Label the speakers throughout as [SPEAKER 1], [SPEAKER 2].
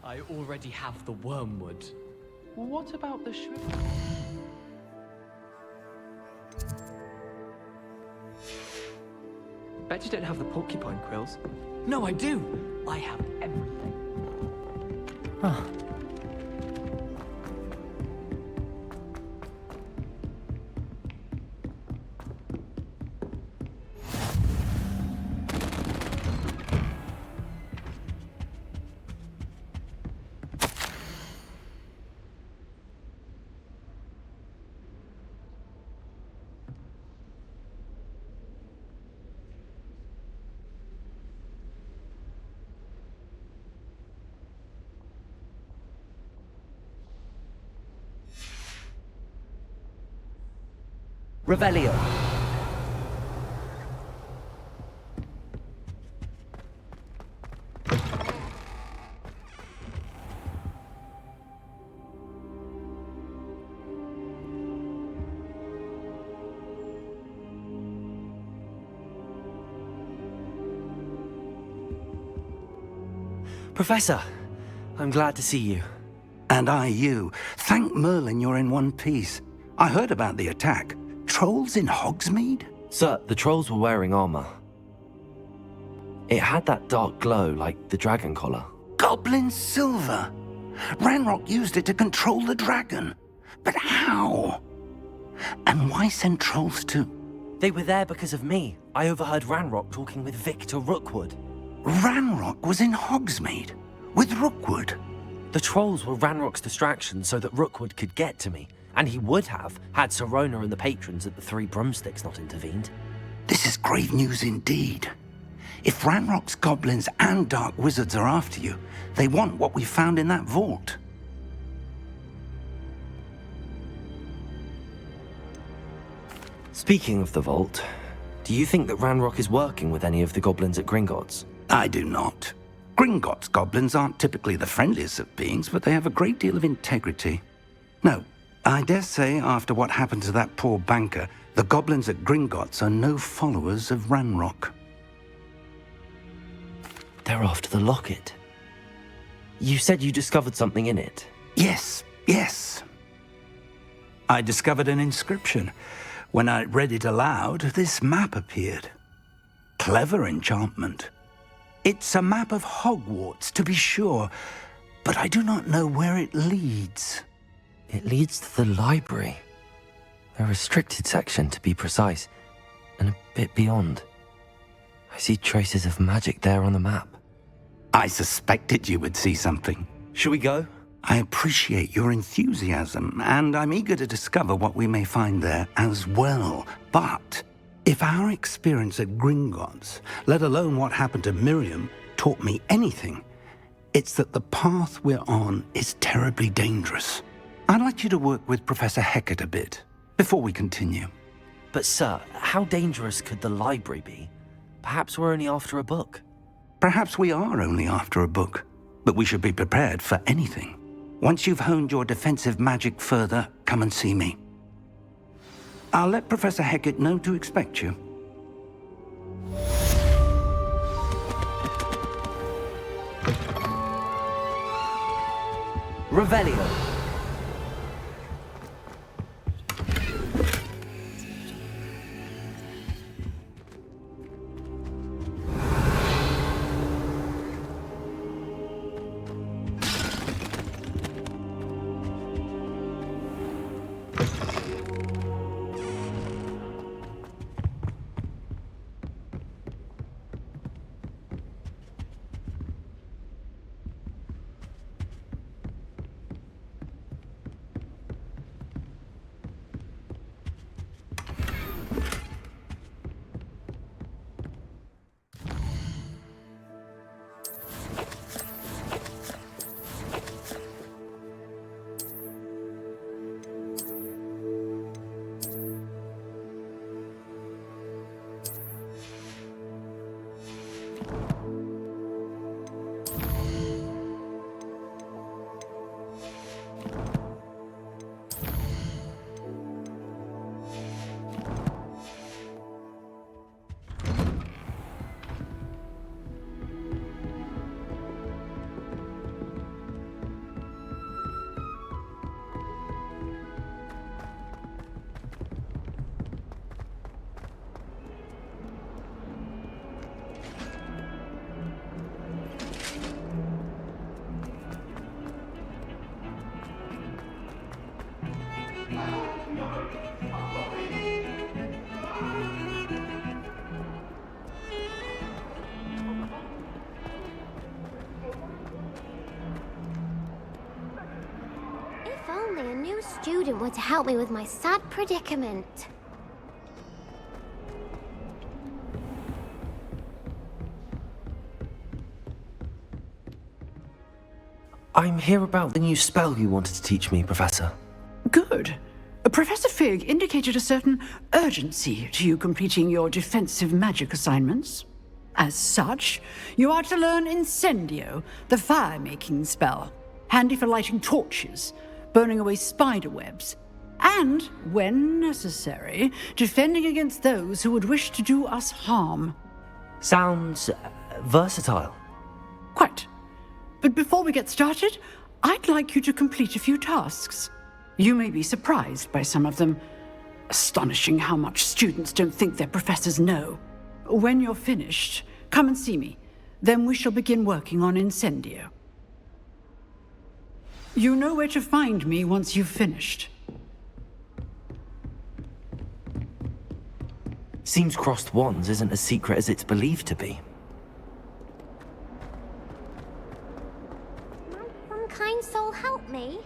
[SPEAKER 1] I already have the wormwood.
[SPEAKER 2] What about the shrimp? Bet you don't have the porcupine quills.
[SPEAKER 1] No, I do! I have everything.
[SPEAKER 2] Huh.
[SPEAKER 3] Revelio.
[SPEAKER 4] Professor, I'm glad to see you.
[SPEAKER 5] And I you. Thank Merlin you're in one piece. I heard about the attack. Trolls in Hogsmeade?
[SPEAKER 4] Sir, the trolls were wearing armor. It had that dark glow like the dragon collar.
[SPEAKER 5] Goblin silver! Ranrock used it to control the dragon. But how? And why send trolls too?
[SPEAKER 4] They were there because of me. I overheard Ranrock talking with Victor Rookwood.
[SPEAKER 5] Ranrock was in Hogsmeade? With Rookwood?
[SPEAKER 4] The trolls were Ranrock's distraction so that Rookwood could get to me. And he would have, had Sirona and the patrons at the Three Broomsticks not intervened.
[SPEAKER 5] This is grave news indeed. If Ranrock's goblins and dark wizards are after you, they want what we found in that vault.
[SPEAKER 4] Speaking of the vault, do you think that Ranrock is working with any of the goblins at Gringotts?
[SPEAKER 5] I do not. Gringotts goblins aren't typically the friendliest of beings, but they have a great deal of integrity. No, I dare say after what happened to that poor banker, the goblins at Gringotts are no followers of Ranrock.
[SPEAKER 4] They're after the locket. You said you discovered something in it.
[SPEAKER 5] Yes. I discovered an inscription. When I read it aloud, this map appeared. Clever enchantment. It's a map of Hogwarts, to be sure, but I do not know where it leads.
[SPEAKER 4] It leads to the library. A restricted section, to be precise, and a bit beyond. I see traces of magic there on the map.
[SPEAKER 5] I suspected you would see something.
[SPEAKER 4] Shall we go?
[SPEAKER 5] I appreciate your enthusiasm, and I'm eager to discover what we may find there as well. But if our experience at Gringotts, let alone what happened to Miriam, taught me anything, it's that the path we're on is terribly dangerous. I'd like you to work with Professor Hecat a bit, before we continue.
[SPEAKER 4] But sir, how dangerous could the library be? Perhaps we're only after a book.
[SPEAKER 5] Perhaps we are only after a book, but we should be prepared for anything. Once you've honed your defensive magic further, come and see me. I'll let Professor Hecat know to expect you.
[SPEAKER 3] Revelio. student were to help me with my sad predicament.
[SPEAKER 4] I'm here about the new spell you wanted to teach me, Professor.
[SPEAKER 6] Good. Professor Fig indicated a certain urgency to you completing your defensive magic assignments. As such, you are to learn Incendio, the fire-making spell, handy for lighting torches, burning away spider webs, and, when necessary, defending against those who would wish to do us harm.
[SPEAKER 4] Sounds versatile.
[SPEAKER 6] Quite. But before we get started, I'd like you to complete a few tasks. You may be surprised by some of them. Astonishing how much students don't think their professors know. When you're finished, come and see me. Then we shall begin working on Incendio. You know where to find me once you've finished.
[SPEAKER 4] Seems crossed wands isn't as secret as it's believed to be.
[SPEAKER 3] Might some kind soul help me?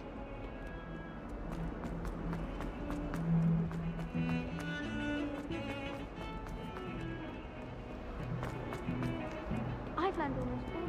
[SPEAKER 3] I've learned almost all.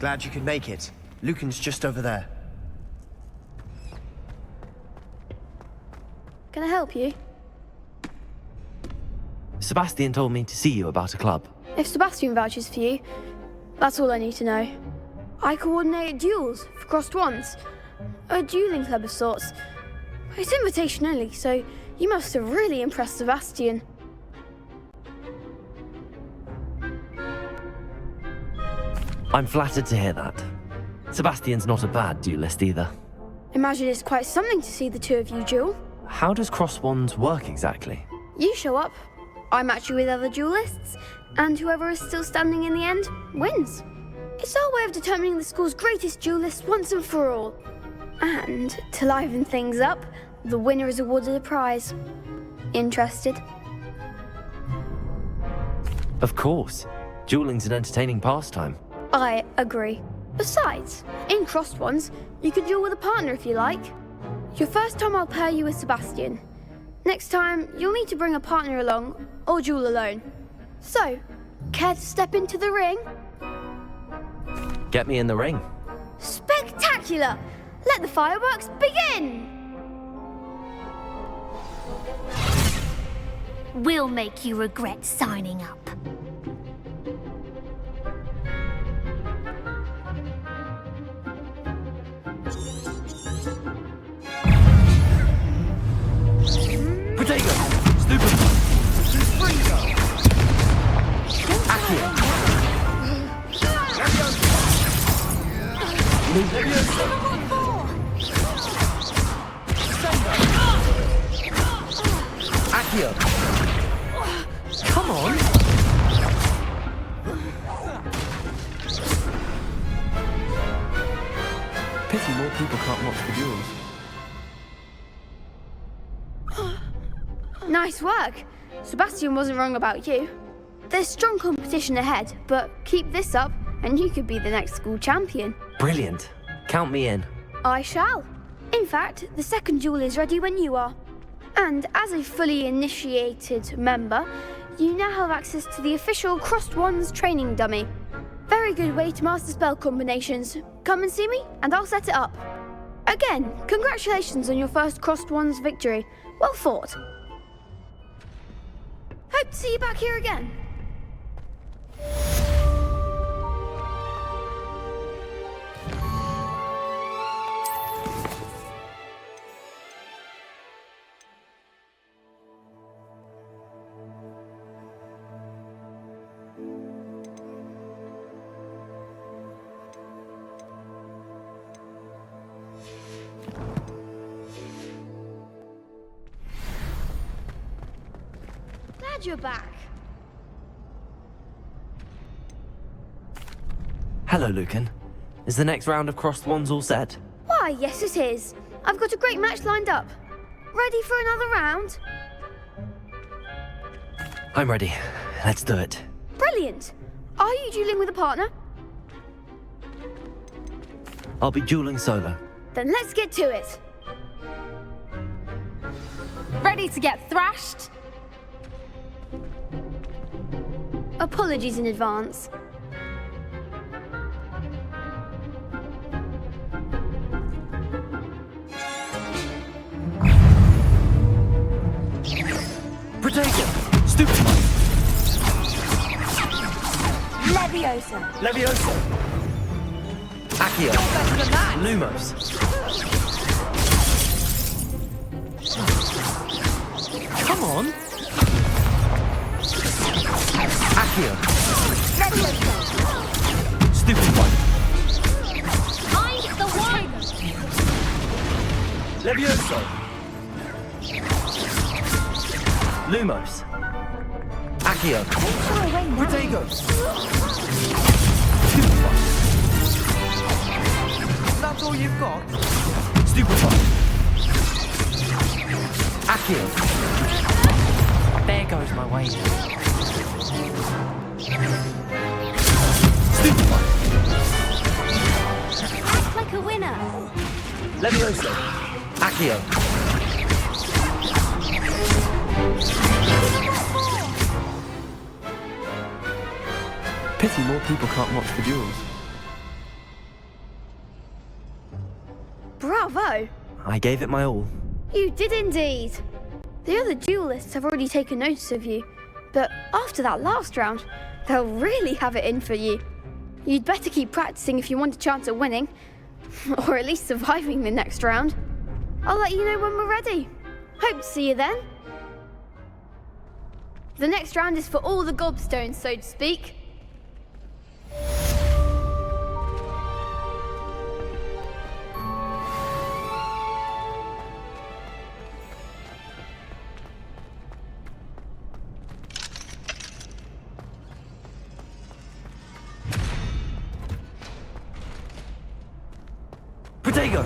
[SPEAKER 7] Glad you could make it. Lucan's just over there.
[SPEAKER 8] Can I help you?
[SPEAKER 4] Sebastian told me to see you about a club.
[SPEAKER 8] If Sebastian vouches for you, that's all I need to know. I coordinate duels for crossed wands. A dueling club of sorts. It's invitation only, so you must have really impressed Sebastian.
[SPEAKER 4] I'm flattered to hear that. Sebastian's not a bad duelist either.
[SPEAKER 8] Imagine it's quite something to see the two of you duel.
[SPEAKER 4] How does cross wands work exactly?
[SPEAKER 8] You show up, I match you with other duelists, and whoever is still standing in the end wins. It's our way of determining the school's greatest duelist once and for all. And to liven things up, the winner is awarded a prize. Interested?
[SPEAKER 4] Of course. Dueling's an entertaining pastime.
[SPEAKER 8] I agree. Besides, in crossed ones, you could duel with a partner if you like. Your first time I'll pair you with Sebastian. Next time, you'll need to bring a partner along, or duel alone. So, care to step into the ring?
[SPEAKER 4] Get me in the ring.
[SPEAKER 8] Spectacular! Let the fireworks begin!
[SPEAKER 3] We'll make you regret signing up.
[SPEAKER 4] Potato! Stupid! Accio! Accio! Come on! Pity more people can't watch the duels.
[SPEAKER 8] Nice work. Sebastian wasn't wrong about you. There's strong competition ahead, but keep this up and you could be the next school champion.
[SPEAKER 4] Brilliant. Count me in.
[SPEAKER 8] I shall. In fact, the second duel is ready when you are. And as a fully initiated member, you now have access to the official Crossed Wands training dummy. Very good way to master spell combinations. Come and see me and I'll set it up. Again, congratulations on your first Crossed Wands victory. Well fought. Hope to see you back here again. glad you're back.
[SPEAKER 4] Hello, Lucan. Is the next round of crossed wands all set?
[SPEAKER 8] Why, yes it is. I've got a great match lined up. Ready for another round?
[SPEAKER 4] I'm ready. Let's do it.
[SPEAKER 8] Brilliant. Are you dueling with a partner?
[SPEAKER 4] I'll be dueling solo.
[SPEAKER 8] Then let's get to it.
[SPEAKER 9] Ready to get thrashed?
[SPEAKER 8] Apologies in advance.
[SPEAKER 4] Protego! Stupefy!
[SPEAKER 9] Leviosa.
[SPEAKER 4] Leviosa! Accio!
[SPEAKER 9] Better than that.
[SPEAKER 4] Lumos! Come on! Accio!
[SPEAKER 9] Leviosa.
[SPEAKER 4] Stupefy!
[SPEAKER 3] Mind the wine!
[SPEAKER 4] Levioso! Lumos! Accio! Protego! Stupefy!
[SPEAKER 2] That's all you've got?
[SPEAKER 4] Stupefy! Accio!
[SPEAKER 1] There goes my wager.
[SPEAKER 4] Stupefy!
[SPEAKER 3] Act like a winner!
[SPEAKER 4] Levioso! Accio!
[SPEAKER 2] Pity more people can't watch the duels.
[SPEAKER 8] Bravo!
[SPEAKER 4] I gave it my all.
[SPEAKER 8] You did indeed. The other duelists have already taken notice of you, but after that last round, they'll really have it in for you. You'd better keep practicing if you want a chance at winning, or at least surviving the next round. I'll let you know when we're ready. Hope to see you then. The next round is for all the gobstones, so to speak.
[SPEAKER 4] Protego!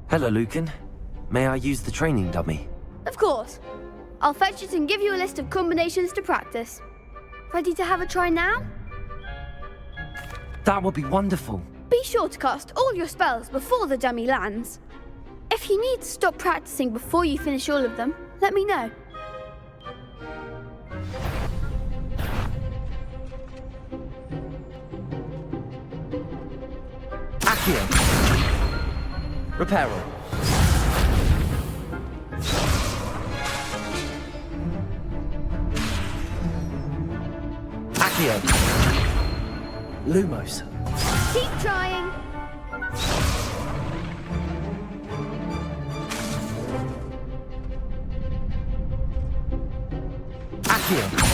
[SPEAKER 4] Hello, Lucan. May I use the training dummy?
[SPEAKER 8] Of course. I'll fetch it and give you a list of combinations to practice. Ready to have a try now?
[SPEAKER 4] That would be wonderful.
[SPEAKER 8] Be sure to cast all your spells before the dummy lands. If you need to stop practicing before you finish all of them, let me know.
[SPEAKER 4] Accio! Reparo! Accio! Lumos!
[SPEAKER 8] Keep trying.
[SPEAKER 4] Accio!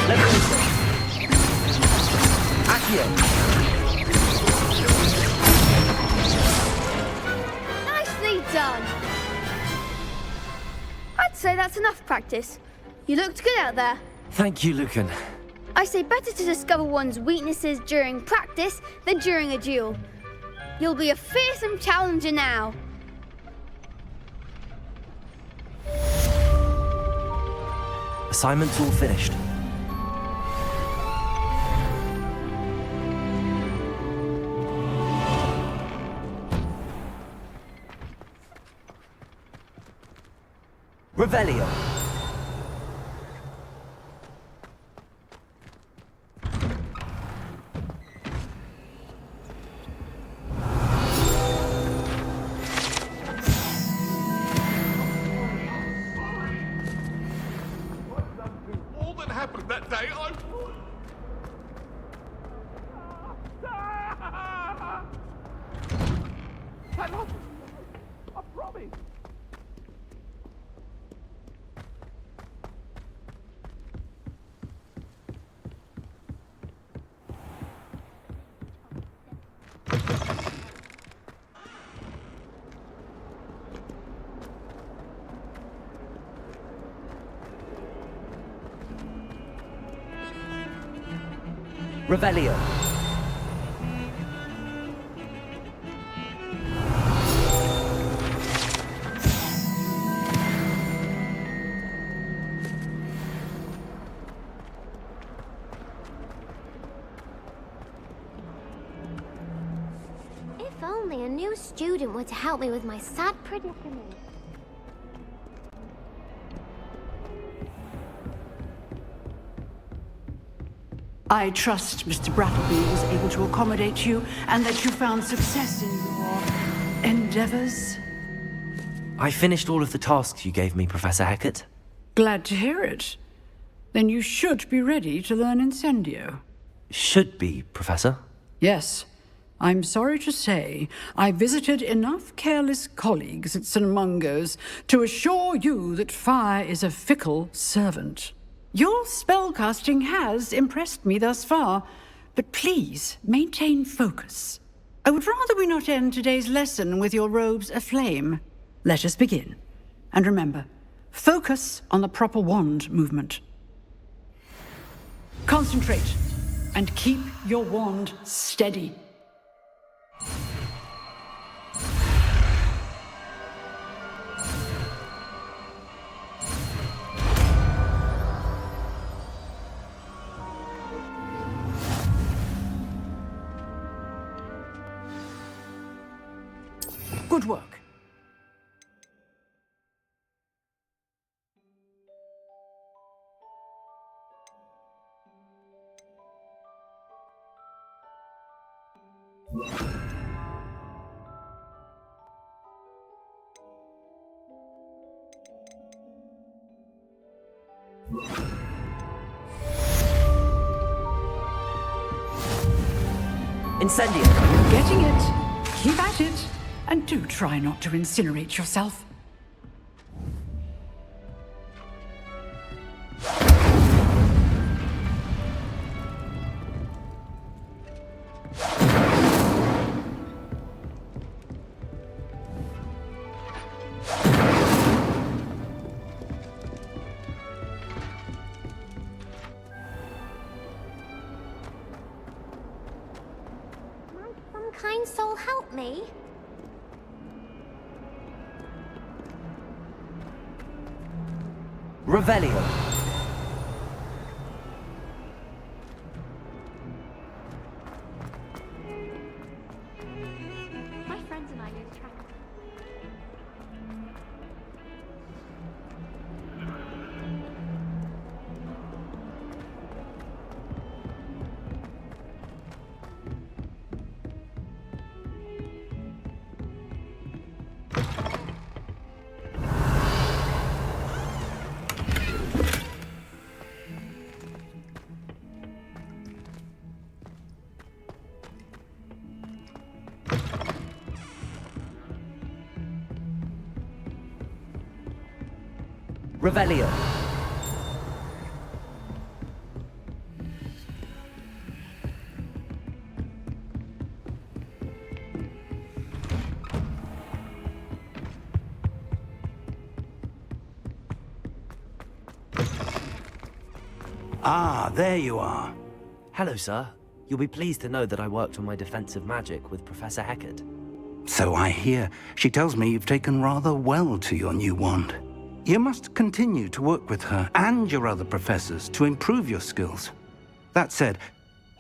[SPEAKER 4] Leviosa. Zaqiell.
[SPEAKER 8] Nicely done. I'd say that's enough practice. You looked good out there.
[SPEAKER 4] Thank you, Lucan.
[SPEAKER 8] I say better to discover one's weaknesses during practice than during a duel. You'll be a fearsome challenger now.
[SPEAKER 4] Assignment's all finished. Revelio.
[SPEAKER 10] All that happened that day, I promise.
[SPEAKER 4] Revelio.
[SPEAKER 3] If only a new student were to help me with my sad predicament.
[SPEAKER 6] I trust Mr. Brattleby was able to accommodate you and that you found success in your endeavors.
[SPEAKER 4] I finished all of the tasks you gave me, Professor Hecat.
[SPEAKER 6] Glad to hear it. Then you should be ready to learn Incendio.
[SPEAKER 4] Should be, Professor.
[SPEAKER 6] Yes. I'm sorry to say, I visited enough careless colleagues at St. Mungo's to assure you that fire is a fickle servant. Your spellcasting has impressed me thus far, but please maintain focus. I would rather we not end today's lesson with your robes aflame. Let us begin. And remember, focus on the proper wand movement. Concentrate and keep your wand steady. Good work.
[SPEAKER 4] Incendio.
[SPEAKER 6] Getting it. Keep at it. And do try not to incinerate yourself.
[SPEAKER 3] Might some kind soul help me?
[SPEAKER 4] Revelio.
[SPEAKER 3] My friends and I lose track.
[SPEAKER 4] Revelio.
[SPEAKER 5] Ah, there you are.
[SPEAKER 4] Hello, sir. You'll be pleased to know that I worked on my defensive magic with Professor Heckard.
[SPEAKER 5] So I hear. She tells me you've taken rather well to your new wand. You must continue to work with her and your other professors to improve your skills. That said,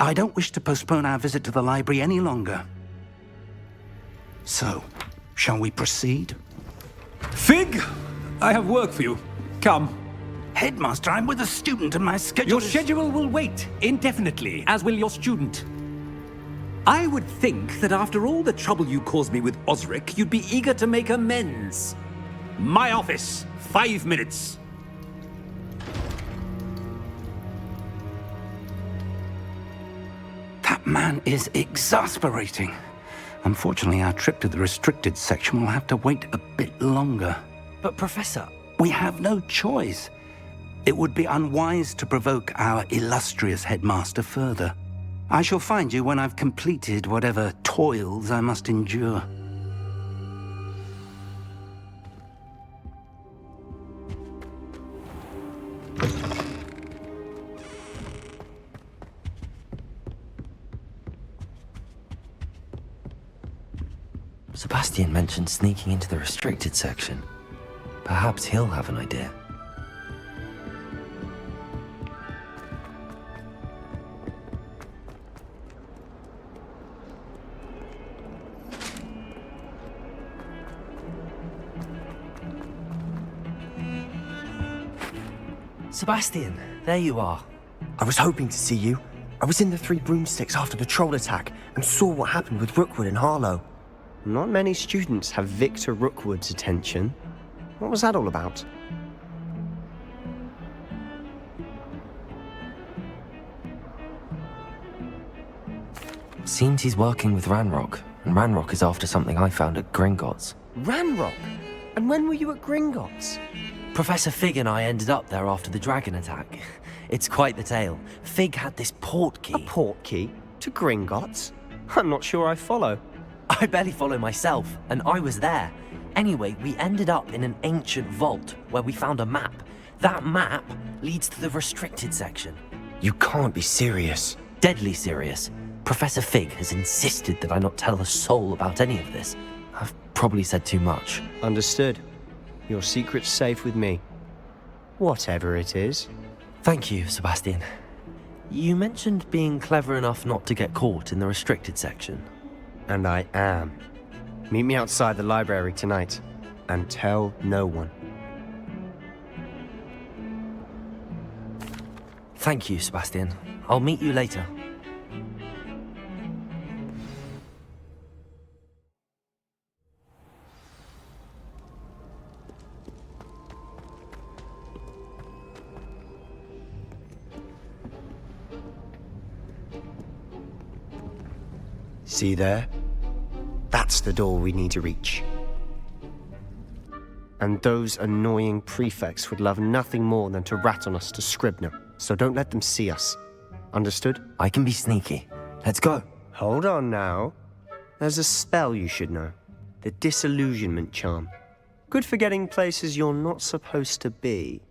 [SPEAKER 5] I don't wish to postpone our visit to the library any longer. So, shall we proceed?
[SPEAKER 11] Fig! I have work for you. Come.
[SPEAKER 5] Headmaster, I'm with a student and my schedule
[SPEAKER 11] Your
[SPEAKER 5] is...
[SPEAKER 11] schedule will wait indefinitely, as will your student. I would think that after all the trouble you caused me with Osric, you'd be eager to make amends. My office, 5 minutes.
[SPEAKER 5] That man is exasperating. Unfortunately, our trip to the restricted section will have to wait a bit longer.
[SPEAKER 4] But, Professor...
[SPEAKER 5] We have no choice. It would be unwise to provoke our illustrious headmaster further. I shall find you when I've completed whatever toils I must endure.
[SPEAKER 4] Sebastian mentioned sneaking into the restricted section. Perhaps he'll have an idea. Sebastian, there you are.
[SPEAKER 7] I was hoping to see you. I was in the Three Broomsticks after the troll attack and saw what happened with Rookwood and Harlow. Not many students have Victor Rookwood's attention. What was that all about?
[SPEAKER 4] Seems he's working with Ranrock, and Ranrock is after something I found at Gringotts.
[SPEAKER 7] Ranrock? And when were you at Gringotts?
[SPEAKER 4] Professor Fig and I ended up there after the dragon attack. It's quite the tale. Fig had this port key.
[SPEAKER 7] A port key? To Gringotts? I'm not sure I follow.
[SPEAKER 4] I barely follow myself, and I was there. Anyway, we ended up in an ancient vault where we found a map. That map leads to the restricted section.
[SPEAKER 7] You can't be serious.
[SPEAKER 4] Deadly serious. Professor Fig has insisted that I not tell a soul about any of this. I've probably said too much.
[SPEAKER 7] Understood. Your secret's safe with me. Whatever it is.
[SPEAKER 4] Thank you, Sebastian. You mentioned being clever enough not to get caught in the restricted section.
[SPEAKER 7] And I am. Meet me outside the library tonight, and tell no one.
[SPEAKER 4] Thank you, Sebastian. I'll meet you later.
[SPEAKER 7] See there? That's the door we need to reach. And those annoying prefects would love nothing more than to rat on us to Scribner, so don't let them see us. Understood?
[SPEAKER 4] I can be sneaky. Let's go.
[SPEAKER 7] Hold on now. There's a spell you should know. The Disillusionment Charm. Good for getting places you're not supposed to be.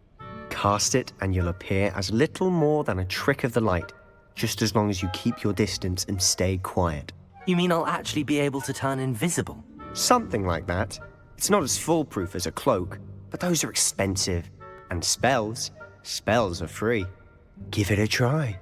[SPEAKER 7] Cast it and you'll appear as little more than a trick of the light, just as long as you keep your distance and stay quiet.
[SPEAKER 4] You mean I'll actually be able to turn invisible?
[SPEAKER 7] Something like that. It's not as foolproof as a cloak, but those are expensive. And spells are free. Give it a try.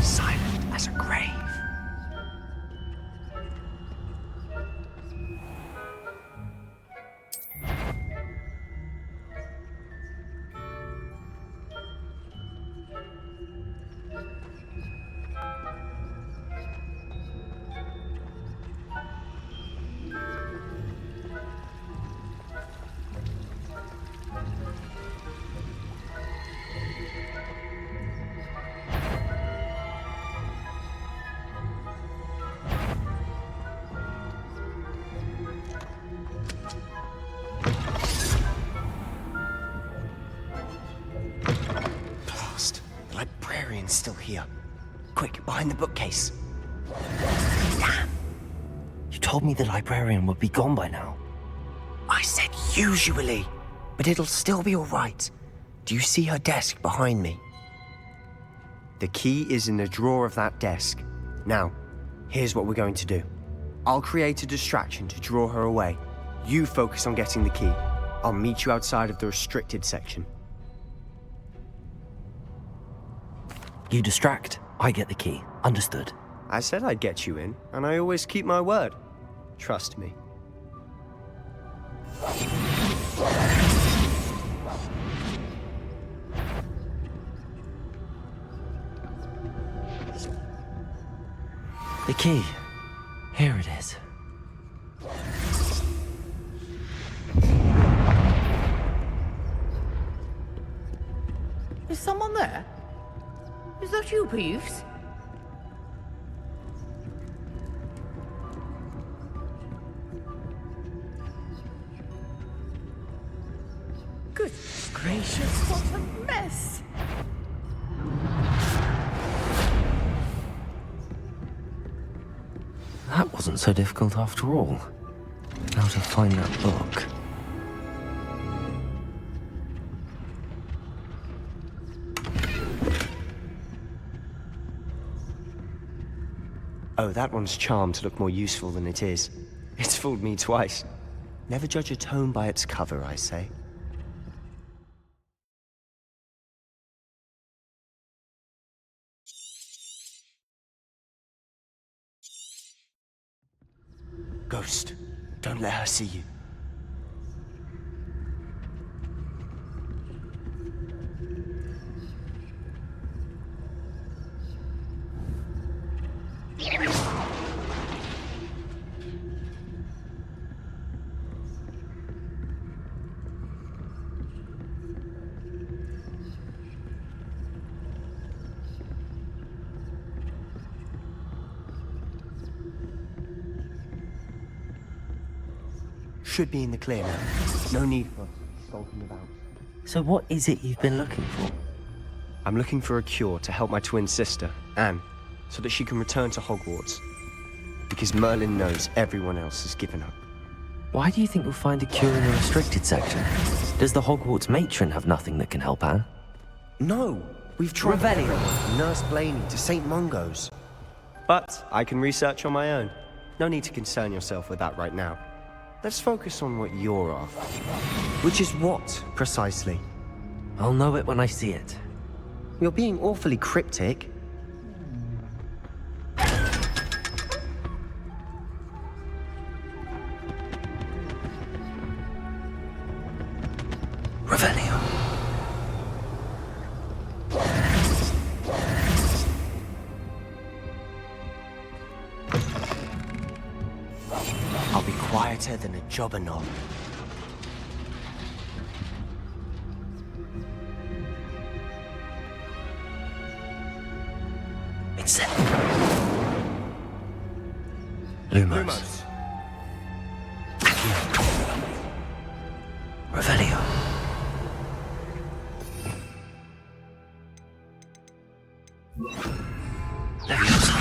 [SPEAKER 1] Silent as a grave. librarian's still here. Quick, behind the bookcase.
[SPEAKER 4] Damn. You told me the librarian would be gone by now.
[SPEAKER 1] I said usually, but it'll still be all right. Do you see her desk behind me?
[SPEAKER 7] The key is in the drawer of that desk. Now, here's what we're going to do. I'll create a distraction to draw her away. You focus on getting the key. I'll meet you outside of the restricted section.
[SPEAKER 4] You distract, I get the key. Understood.
[SPEAKER 7] I said I'd get you in, and I always keep my word. Trust me.
[SPEAKER 4] The key. Here it is.
[SPEAKER 12] Is someone there? Is that you, Peeves? Good gracious, what a mess!
[SPEAKER 4] That wasn't so difficult after all. How to find that book.
[SPEAKER 7] Oh, that one's charmed to look more useful than it is. It's fooled me twice. Never judge a tome by its cover, I say.
[SPEAKER 1] Ghost, don't let her see you. Should be in the clear now. No need for skulking about.
[SPEAKER 4] So what is it you've been looking for?
[SPEAKER 7] I'm looking for a cure to help my twin sister, Anne, so that she can return to Hogwarts. Because Merlin knows everyone else has given up.
[SPEAKER 4] Why do you think you'll find a cure in the restricted section? Does the Hogwarts matron have nothing that can help Anne?
[SPEAKER 7] No! We've tried from Nurse Blaney to St. Mungo's. But I can research on my own. No need to concern yourself with that right now. Let's focus on what you're after. Which is what, precisely?
[SPEAKER 4] I'll know it when I see it.
[SPEAKER 7] You're being awfully cryptic.
[SPEAKER 4] Revelio.
[SPEAKER 1] I'll be quieter than a jobber knob.
[SPEAKER 4] Lumos. Revelio. Leviosa.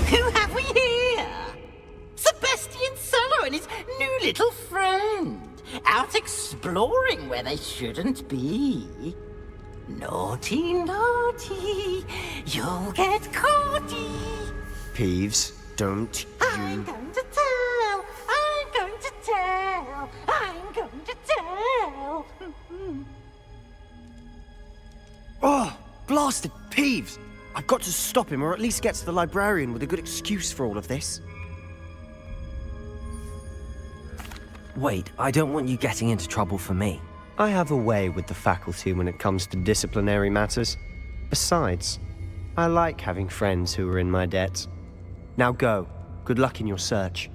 [SPEAKER 12] Who have we here? Sebastian Solo and his new little friend. Out exploring where they shouldn't be. Naughty, naughty. You'll get caughty.
[SPEAKER 7] Peeves, don't
[SPEAKER 12] I'm
[SPEAKER 7] you...
[SPEAKER 12] going to tell. I'm going to tell. I'm going to tell.
[SPEAKER 7] Oh, blasted Peeves! I've got to stop him, or at least get to the librarian with a good excuse for all of this.
[SPEAKER 4] Wait, I don't want you getting into trouble for me.
[SPEAKER 7] I have a way with the faculty when it comes to disciplinary matters. Besides, I like having friends who are in my debt. Now go. Good luck in your search.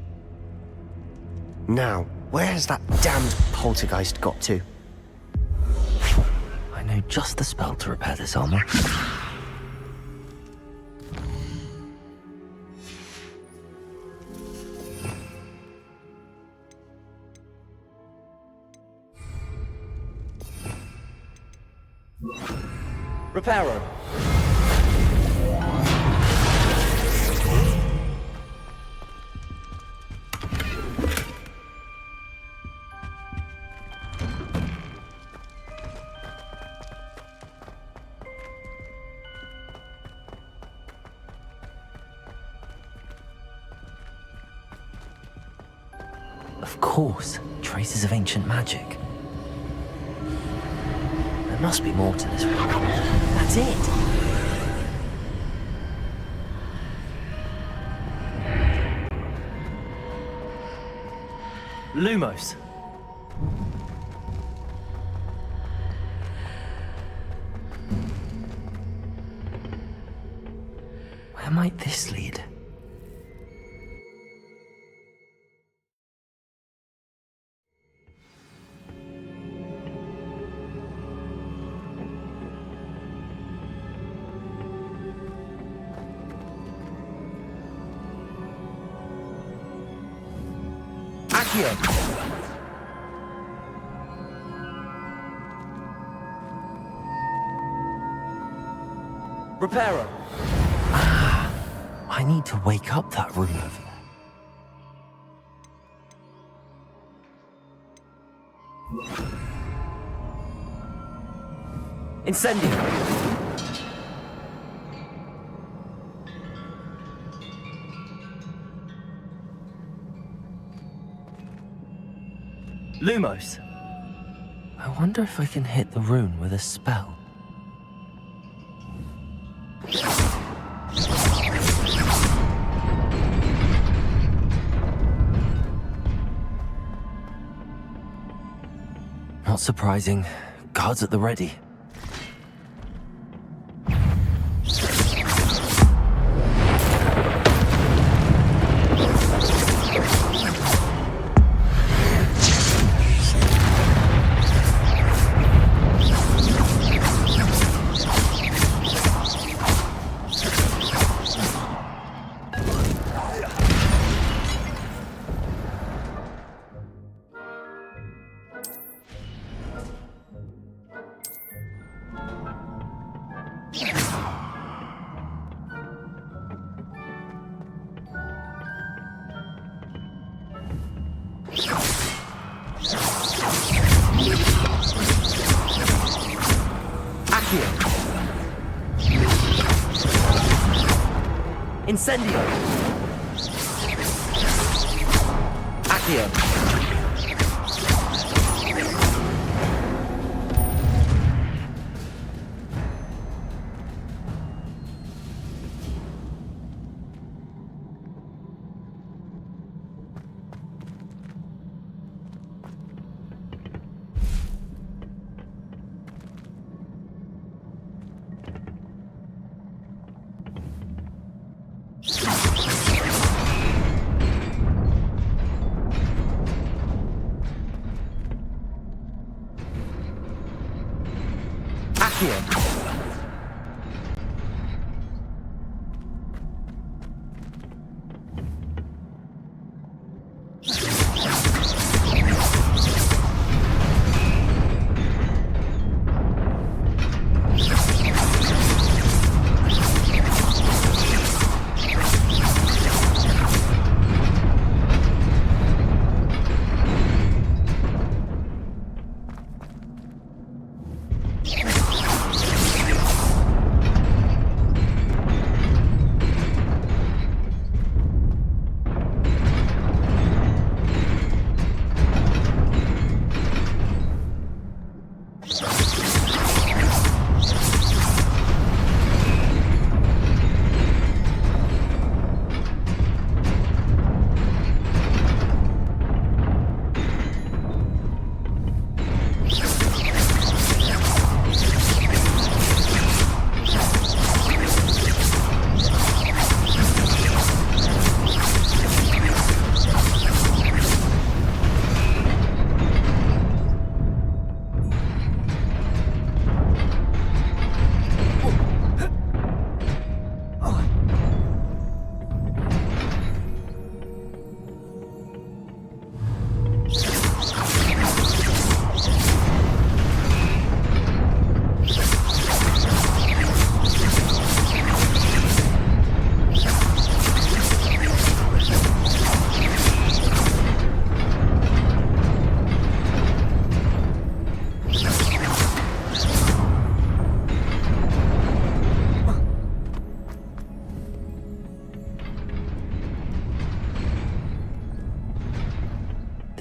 [SPEAKER 7] Now, where's that damned poltergeist got to?
[SPEAKER 4] I know just the spell to repair this armor. Reparo. Of course, traces of ancient magic. There must be more to this room. That's it! Lumos. Where might this lead? Reparo. Ah, I need to wake up that room over there. Incendio. Lumos. I wonder if I can hit the rune with a spell. Not surprising. Guards at the ready. Incendio! Accio!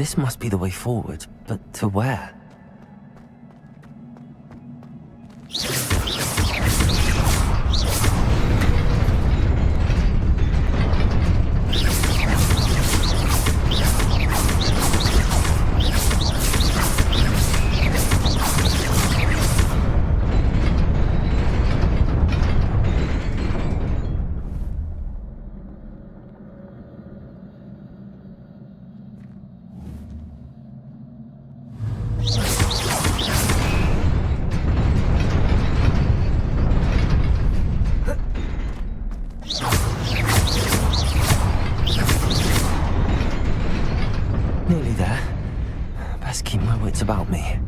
[SPEAKER 4] This must be the way forward, but to where? Nearly there. Best keep my wits about me.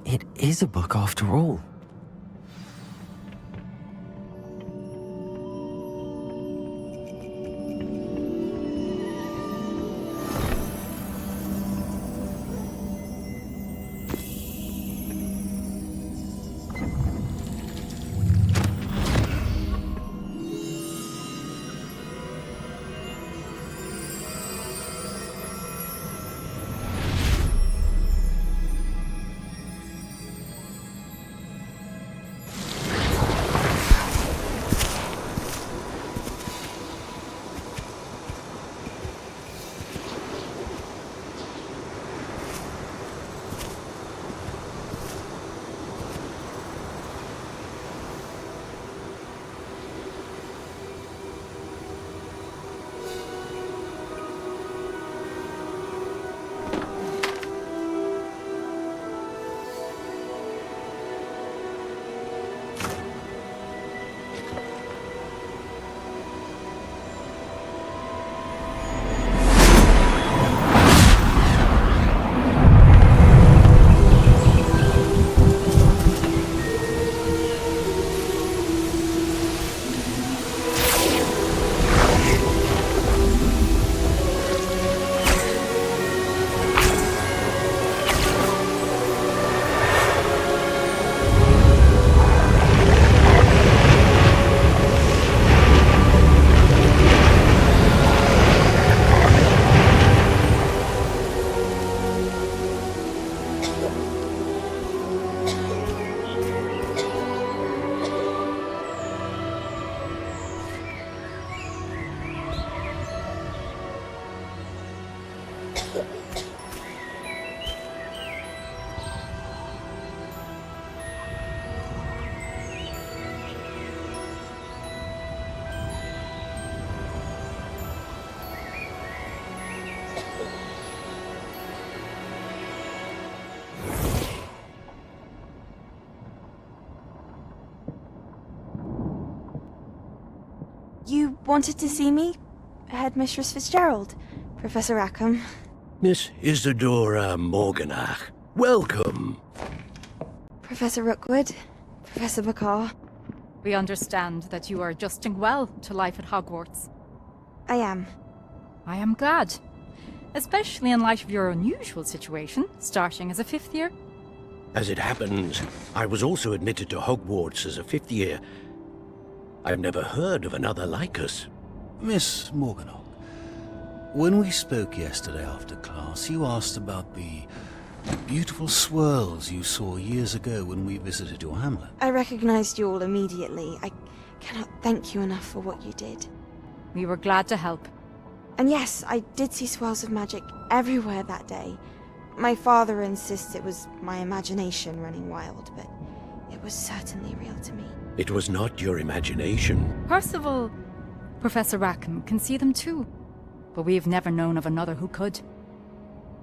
[SPEAKER 4] It is a book after all.
[SPEAKER 13] You wanted to see me? Headmistress Fitzgerald, Professor Rackham.
[SPEAKER 14] Miss Isadora Morganach, welcome.
[SPEAKER 13] Professor Rookwood, Professor Bakar.
[SPEAKER 9] We understand that you are adjusting well to life at Hogwarts.
[SPEAKER 13] I am.
[SPEAKER 15] I am glad. Especially in light of your unusual situation, starting as a 5th year.
[SPEAKER 14] As it happens, I was also admitted to Hogwarts as a 5th year. I've never heard of another like us.
[SPEAKER 16] Miss Morganach, when we spoke yesterday after class, you asked about the beautiful swirls you saw years ago when we visited your hamlet.
[SPEAKER 13] I recognized you all immediately. I cannot thank you enough for what you did.
[SPEAKER 15] We were glad to help.
[SPEAKER 13] And yes, I did see swirls of magic everywhere that day. My father insists it was my imagination running wild, but it was certainly real to me.
[SPEAKER 14] It was not your imagination.
[SPEAKER 15] Percival, Professor Rackham can see them too. But we've never known of another who could.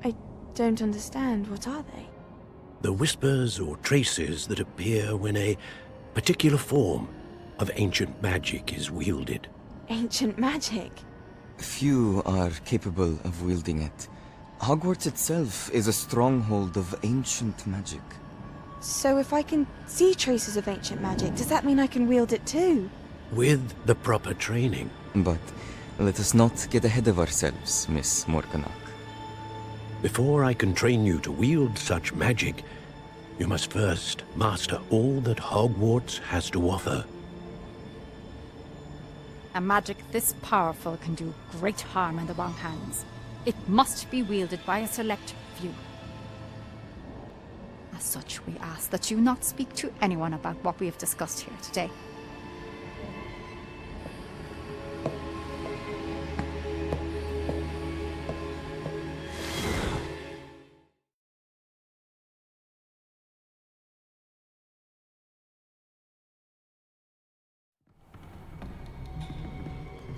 [SPEAKER 13] I don't understand. What are they?
[SPEAKER 14] The whispers or traces that appear when a particular form of ancient magic is wielded.
[SPEAKER 13] Ancient magic?
[SPEAKER 2] Few are capable of wielding it. Hogwarts itself is a stronghold of ancient magic.
[SPEAKER 13] So if I can see traces of ancient magic, does that mean I can wield it too?
[SPEAKER 14] With the proper training.
[SPEAKER 2] But let us not get ahead of ourselves, Miss Morganach.
[SPEAKER 14] Before I can train you to wield such magic, you must first master all that Hogwarts has to offer.
[SPEAKER 15] A magic this powerful can do great harm in the wrong hands. It must be wielded by a select few. As such, we ask that you not speak to anyone about what we have discussed here today.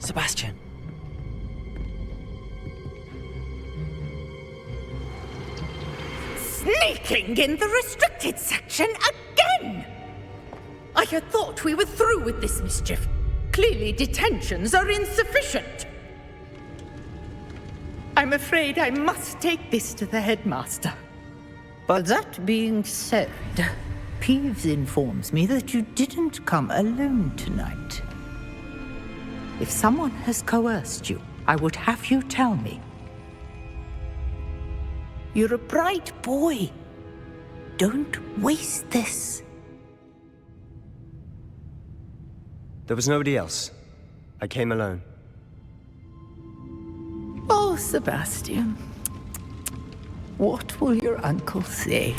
[SPEAKER 1] Sebastian.
[SPEAKER 12] Sneaking in the restricted section again! I had thought we were through with this mischief. Clearly detentions are insufficient. I'm afraid I must take this to the headmaster. But that being said, Peeves informs me that you didn't come alone tonight. If someone has coerced you, I would have you tell me. You're a bright boy. Don't waste this.
[SPEAKER 7] There was nobody else. I came alone.
[SPEAKER 12] Oh, Sebastian. What will your uncle say?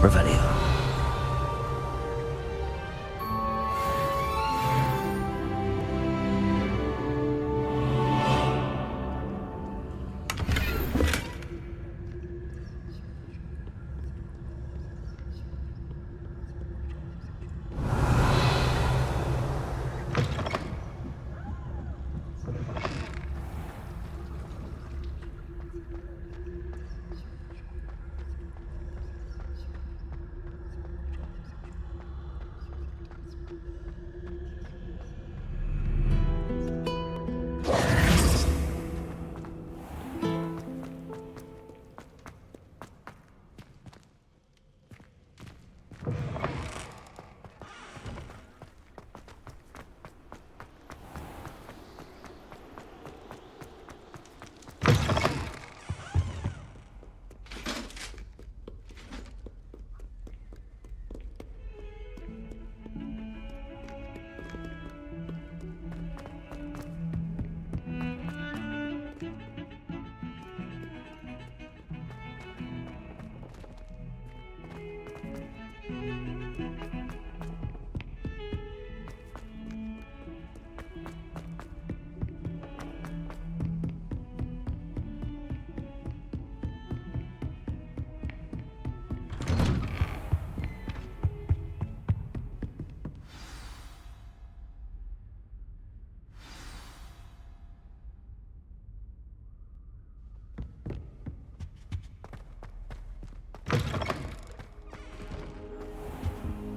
[SPEAKER 1] Revelio.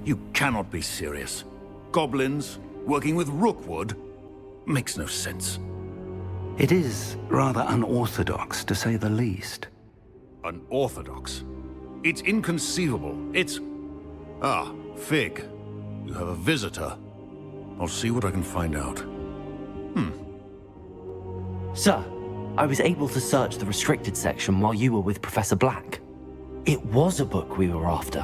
[SPEAKER 10] You cannot be serious. Goblins working with Rookwood makes no sense.
[SPEAKER 5] It is rather unorthodox, to say the least.
[SPEAKER 10] Unorthodox. It's inconceivable. It's... Ah, Fig. You have a visitor. I'll see what I can find out.
[SPEAKER 4] Sir, I was able to search the restricted section while you were with Professor Black. It was a book we were after.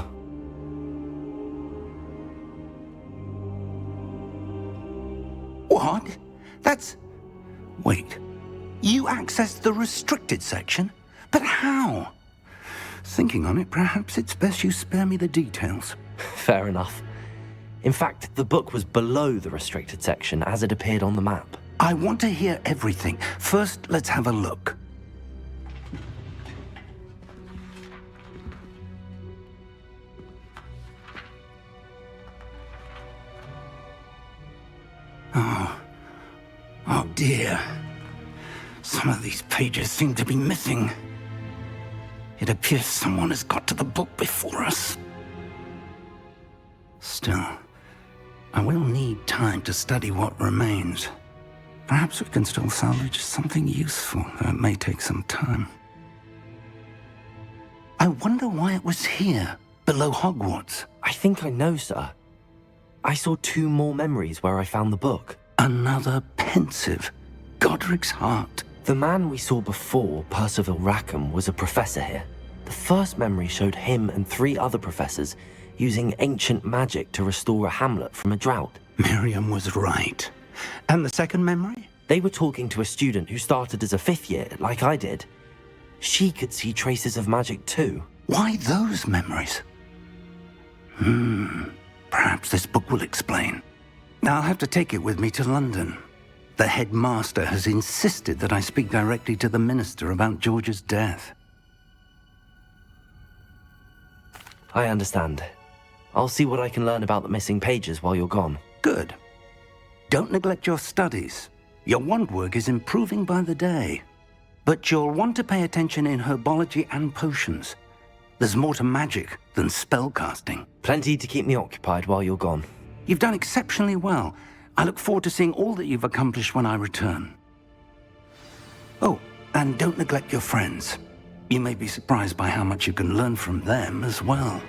[SPEAKER 5] What? That's... Wait. You accessed the restricted section? But how? Thinking on it, perhaps it's best you spare me the details.
[SPEAKER 4] Fair enough. In fact, the book was below the restricted section as it appeared on the map.
[SPEAKER 5] I want to hear everything. First, let's have a look. Oh dear. Some of these pages seem to be missing. It appears someone has got to the book before us. Still, I will need time to study what remains. Perhaps we can still salvage something useful, though it may take some time. I wonder why it was here, below Hogwarts.
[SPEAKER 4] I think I know, sir. I saw 2 more memories where I found the book.
[SPEAKER 5] Another pensive. Godric's heart.
[SPEAKER 4] The man we saw before, Percival Rackham, was a professor here. The first memory showed him and 3 other professors using ancient magic to restore a hamlet from a drought.
[SPEAKER 5] Miriam was right. And the second memory?
[SPEAKER 4] They were talking to a student who started as a 5th year, like I did. She could see traces of magic too.
[SPEAKER 5] Why those memories? Perhaps this book will explain. I'll have to take it with me to London. The headmaster has insisted that I speak directly to the minister about George's death.
[SPEAKER 4] I understand. I'll see what I can learn about the missing pages while you're gone.
[SPEAKER 5] Good. Don't neglect your studies. Your wand work is improving by the day. But you'll want to pay attention in herbology and potions. There's more to magic than spellcasting.
[SPEAKER 4] Plenty to keep me occupied while you're gone.
[SPEAKER 5] You've done exceptionally well. I look forward to seeing all that you've accomplished when I return. Oh, and don't neglect your friends. You may be surprised by how much you can learn from them as well.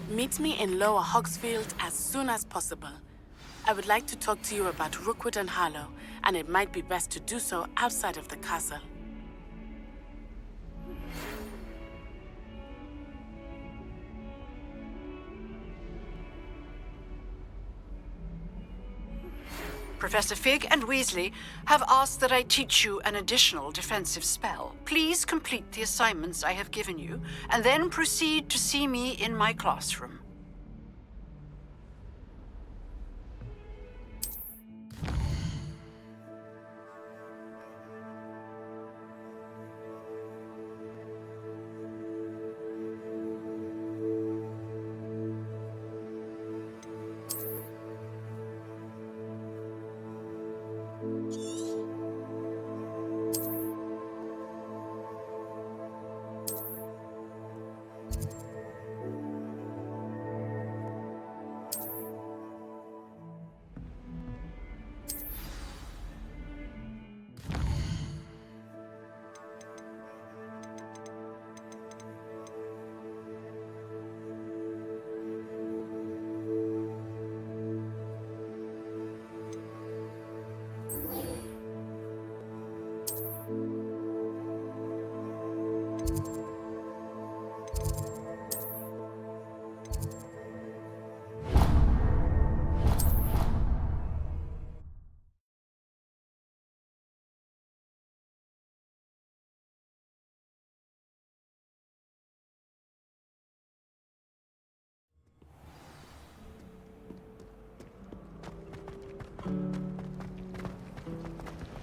[SPEAKER 17] Meet me in Lower Hogsmeade as soon as possible. I would like to talk to you about Rookwood and Harlow, and it might be best to do so outside of the castle.
[SPEAKER 6] Professor Fig and Weasley have asked that I teach you an additional defensive spell. Please complete the assignments I have given you, and then proceed to see me in my classroom.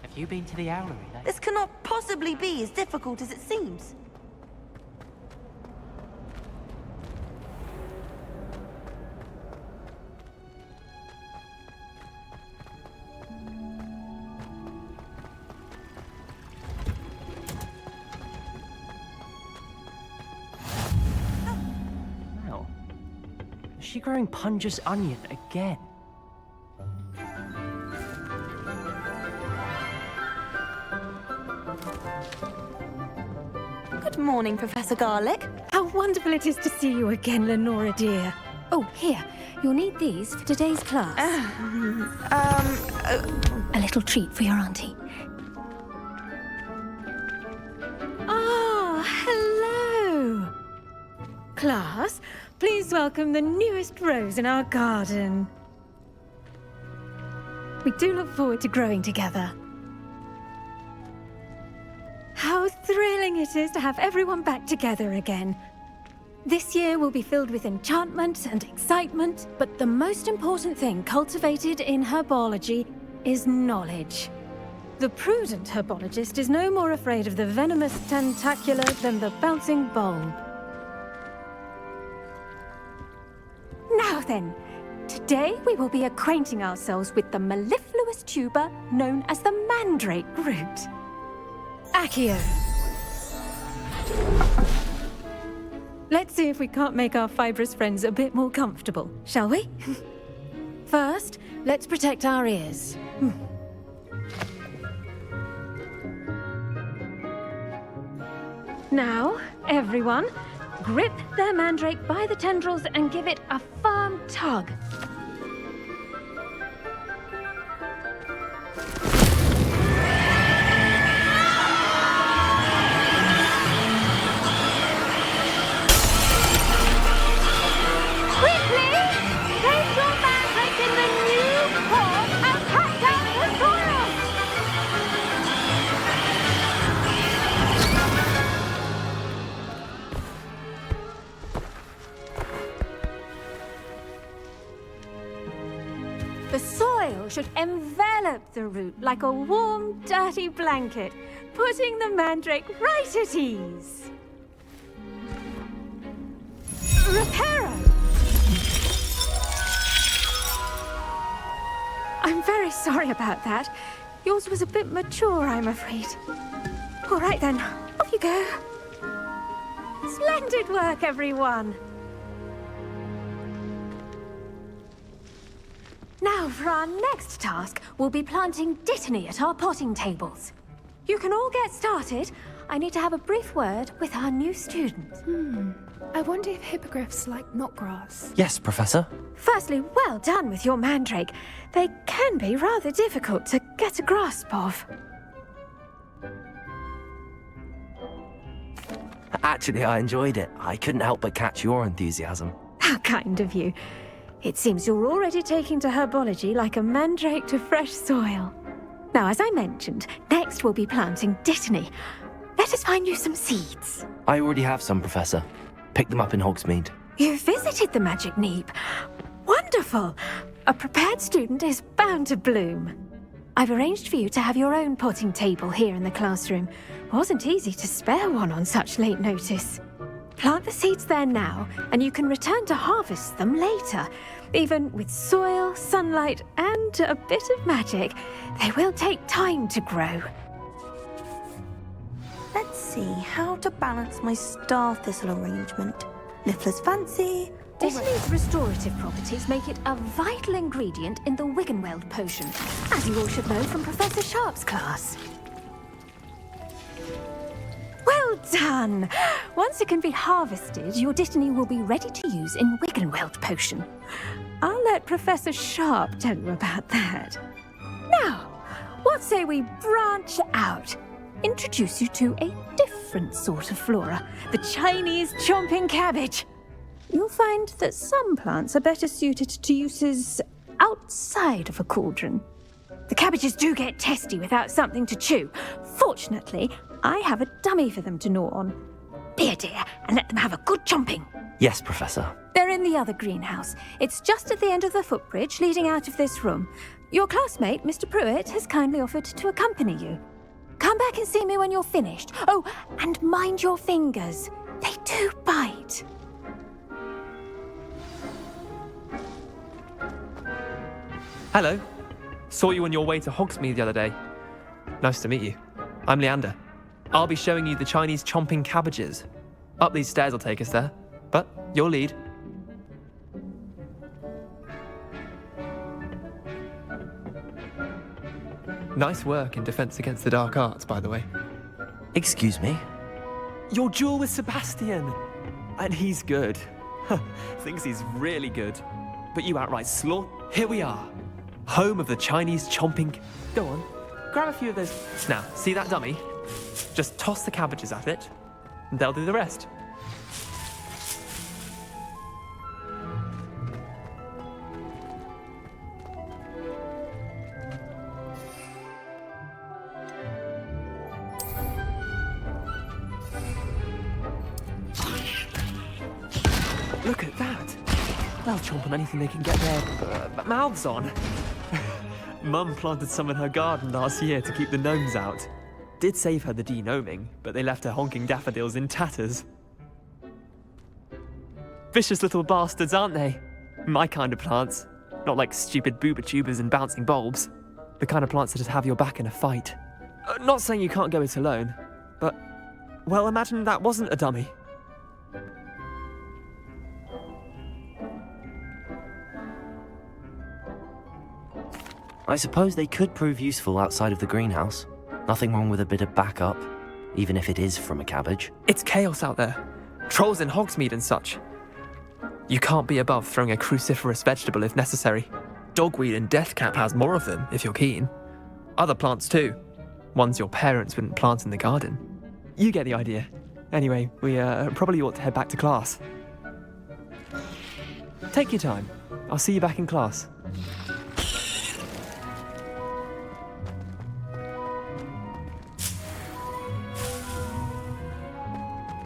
[SPEAKER 18] Have you been to the Owlery lately?
[SPEAKER 9] This cannot possibly be as difficult as it seems.
[SPEAKER 18] Wow. Is she growing Punja's onion again?
[SPEAKER 9] Good morning, Professor Garlick.
[SPEAKER 19] How wonderful it is to see you again, Lenora dear. Oh, here. You'll need these for today's class. A little treat for your auntie. Ah, hello. Class, please welcome the newest rose in our garden. We do look forward to growing together. How thrilling it is to have everyone back together again. This year will be filled with enchantment and excitement, but the most important thing cultivated in herbology is knowledge. The prudent herbologist is no more afraid of the venomous tentacula than the bouncing bulb. Now then, today we will be acquainting ourselves with the mellifluous tuber known as the mandrake root. Accio. Let's see if we can't make our fibrous friends a bit more comfortable, shall we? First, let's protect our ears. Now, everyone, grip their mandrake by the tendrils and give it a firm tug. The soil should envelop the root like a warm, dirty blanket, putting the mandrake right at ease. Reparo! I'm very sorry about that. Yours was a bit mature, I'm afraid. All right then, off you go. Splendid work, everyone. Now, for our next task, we'll be planting Dittany at our potting tables. You can all get started. I need to have a brief word with our new student.
[SPEAKER 20] I wonder if hippogriffs like knotgrass.
[SPEAKER 4] Yes, Professor.
[SPEAKER 19] Firstly, well done with your mandrake. They can be rather difficult to get a grasp of.
[SPEAKER 4] Actually, I enjoyed it. I couldn't help but catch your enthusiasm.
[SPEAKER 19] How kind of you. It seems you're already taking to herbology like a mandrake to fresh soil. Now, as I mentioned, next we'll be planting dittany. Let us find you some seeds.
[SPEAKER 4] I already have some, Professor. Pick them up in Hogsmeade.
[SPEAKER 19] You visited the Magic Neep. Wonderful! A prepared student is bound to bloom. I've arranged for you to have your own potting table here in the classroom. Wasn't easy to spare one on such late notice. Plant the seeds there now, and you can return to harvest them later. Even with soil, sunlight, and a bit of magic, they will take time to grow.
[SPEAKER 9] Let's see how to balance my star thistle arrangement. Niffler's fancy.
[SPEAKER 19] Dittany's restorative properties make it a vital ingredient in the Wiggenweld potion, as you all should know from Professor Sharp's class. Well done! Once it can be harvested, your dittany will be ready to use in Wiggenweld potion. I'll let Professor Sharp tell you about that. Now, what say we branch out? Introduce you to a different sort of flora, the Chinese chomping cabbage. You'll find that some plants are better suited to uses outside of a cauldron. The cabbages do get testy without something to chew. Fortunately, I have a dummy for them to gnaw on. Be a dear and let them have a good chomping.
[SPEAKER 4] Yes, Professor.
[SPEAKER 19] They're in the other greenhouse. It's just at the end of the footbridge leading out of this room. Your classmate, Mr. Pruitt, has kindly offered to accompany you. Come back and see me when you're finished. Oh, and mind your fingers. They do bite.
[SPEAKER 21] Hello. Saw you on your way to Hogsmeade the other day. Nice to meet you. I'm Leander. I'll be showing you the Chinese chomping cabbages. Up these stairs will take us there, but your lead. Nice work in Defense Against the Dark Arts, by the way.
[SPEAKER 4] Excuse me?
[SPEAKER 21] Your duel with Sebastian! And he's good. Thinks he's really good. But you outright slaughtered. Here we are. Home of the Chinese chomping... Go on, grab a few of those. Now, see that dummy? Just toss the cabbages at it, and they'll do the rest. Look at that! They'll chomp on anything they can get their mouths on. Mum planted some in her garden last year to keep the gnomes out. Did save her the de-gnoming, but they left her honking daffodils in tatters. Vicious little bastards, aren't they? My kind of plants. Not like stupid booba tubers and bouncing bulbs. The kind of plants that just have your back in a fight. Not saying you can't go it alone, but... well, imagine that wasn't a dummy.
[SPEAKER 4] I suppose they could prove useful outside of the greenhouse. Nothing wrong with a bit of backup, even if it is from a cabbage.
[SPEAKER 21] It's chaos out there. Trolls in Hogsmeade and such. You can't be above throwing a cruciferous vegetable if necessary. Dogweed and deathcap has more of them, if you're keen. Other plants too. Ones your parents wouldn't plant in the garden. You get the idea. Anyway, we probably ought to head back to class. Take your time. I'll see you back in class.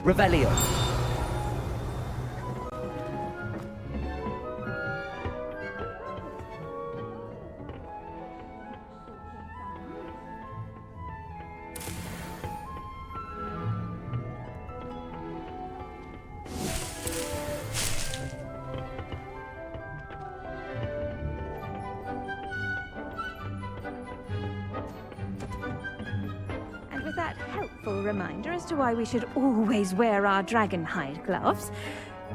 [SPEAKER 18] Revelio.
[SPEAKER 19] And with that helpful reminder as to why we should always wear our dragon hide gloves,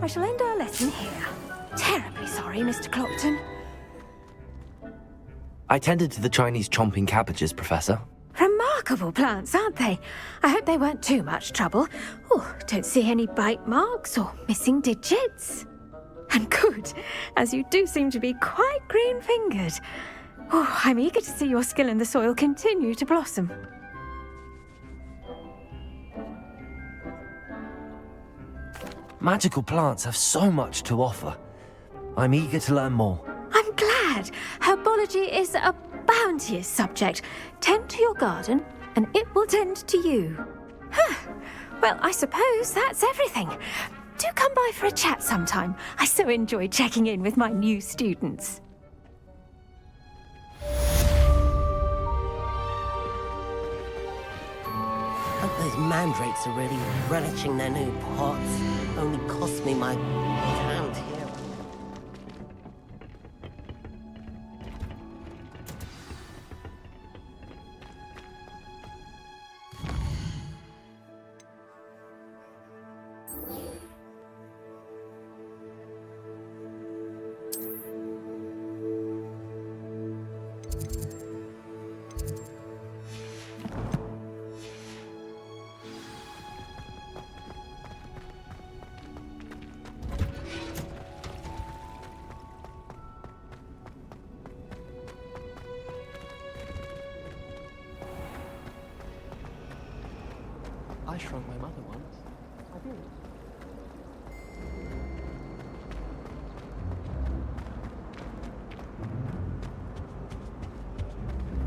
[SPEAKER 19] I shall end our lesson here. Terribly sorry, Mr. Clopton.
[SPEAKER 4] I tended to the Chinese chomping cabbages, Professor.
[SPEAKER 19] remarkable plants, aren't they? I hope they weren't too much trouble. Oh, don't see any bite marks or missing digits. And good, as you do seem to be quite green-fingered. Oh, I'm eager to see your skill in the soil continue to blossom.
[SPEAKER 4] Magical plants have so much to offer. I'm eager to learn more.
[SPEAKER 19] I'm glad. Herbology is a bounteous subject. Tend to your garden, and it will tend to you. Well, I suppose that's everything. Do come by for a chat sometime. I so enjoy checking in with my new students.
[SPEAKER 12] Hope those mandrakes are really relishing their new pots. Only cost me my hand here.
[SPEAKER 18] I shrunk my mother once. I did.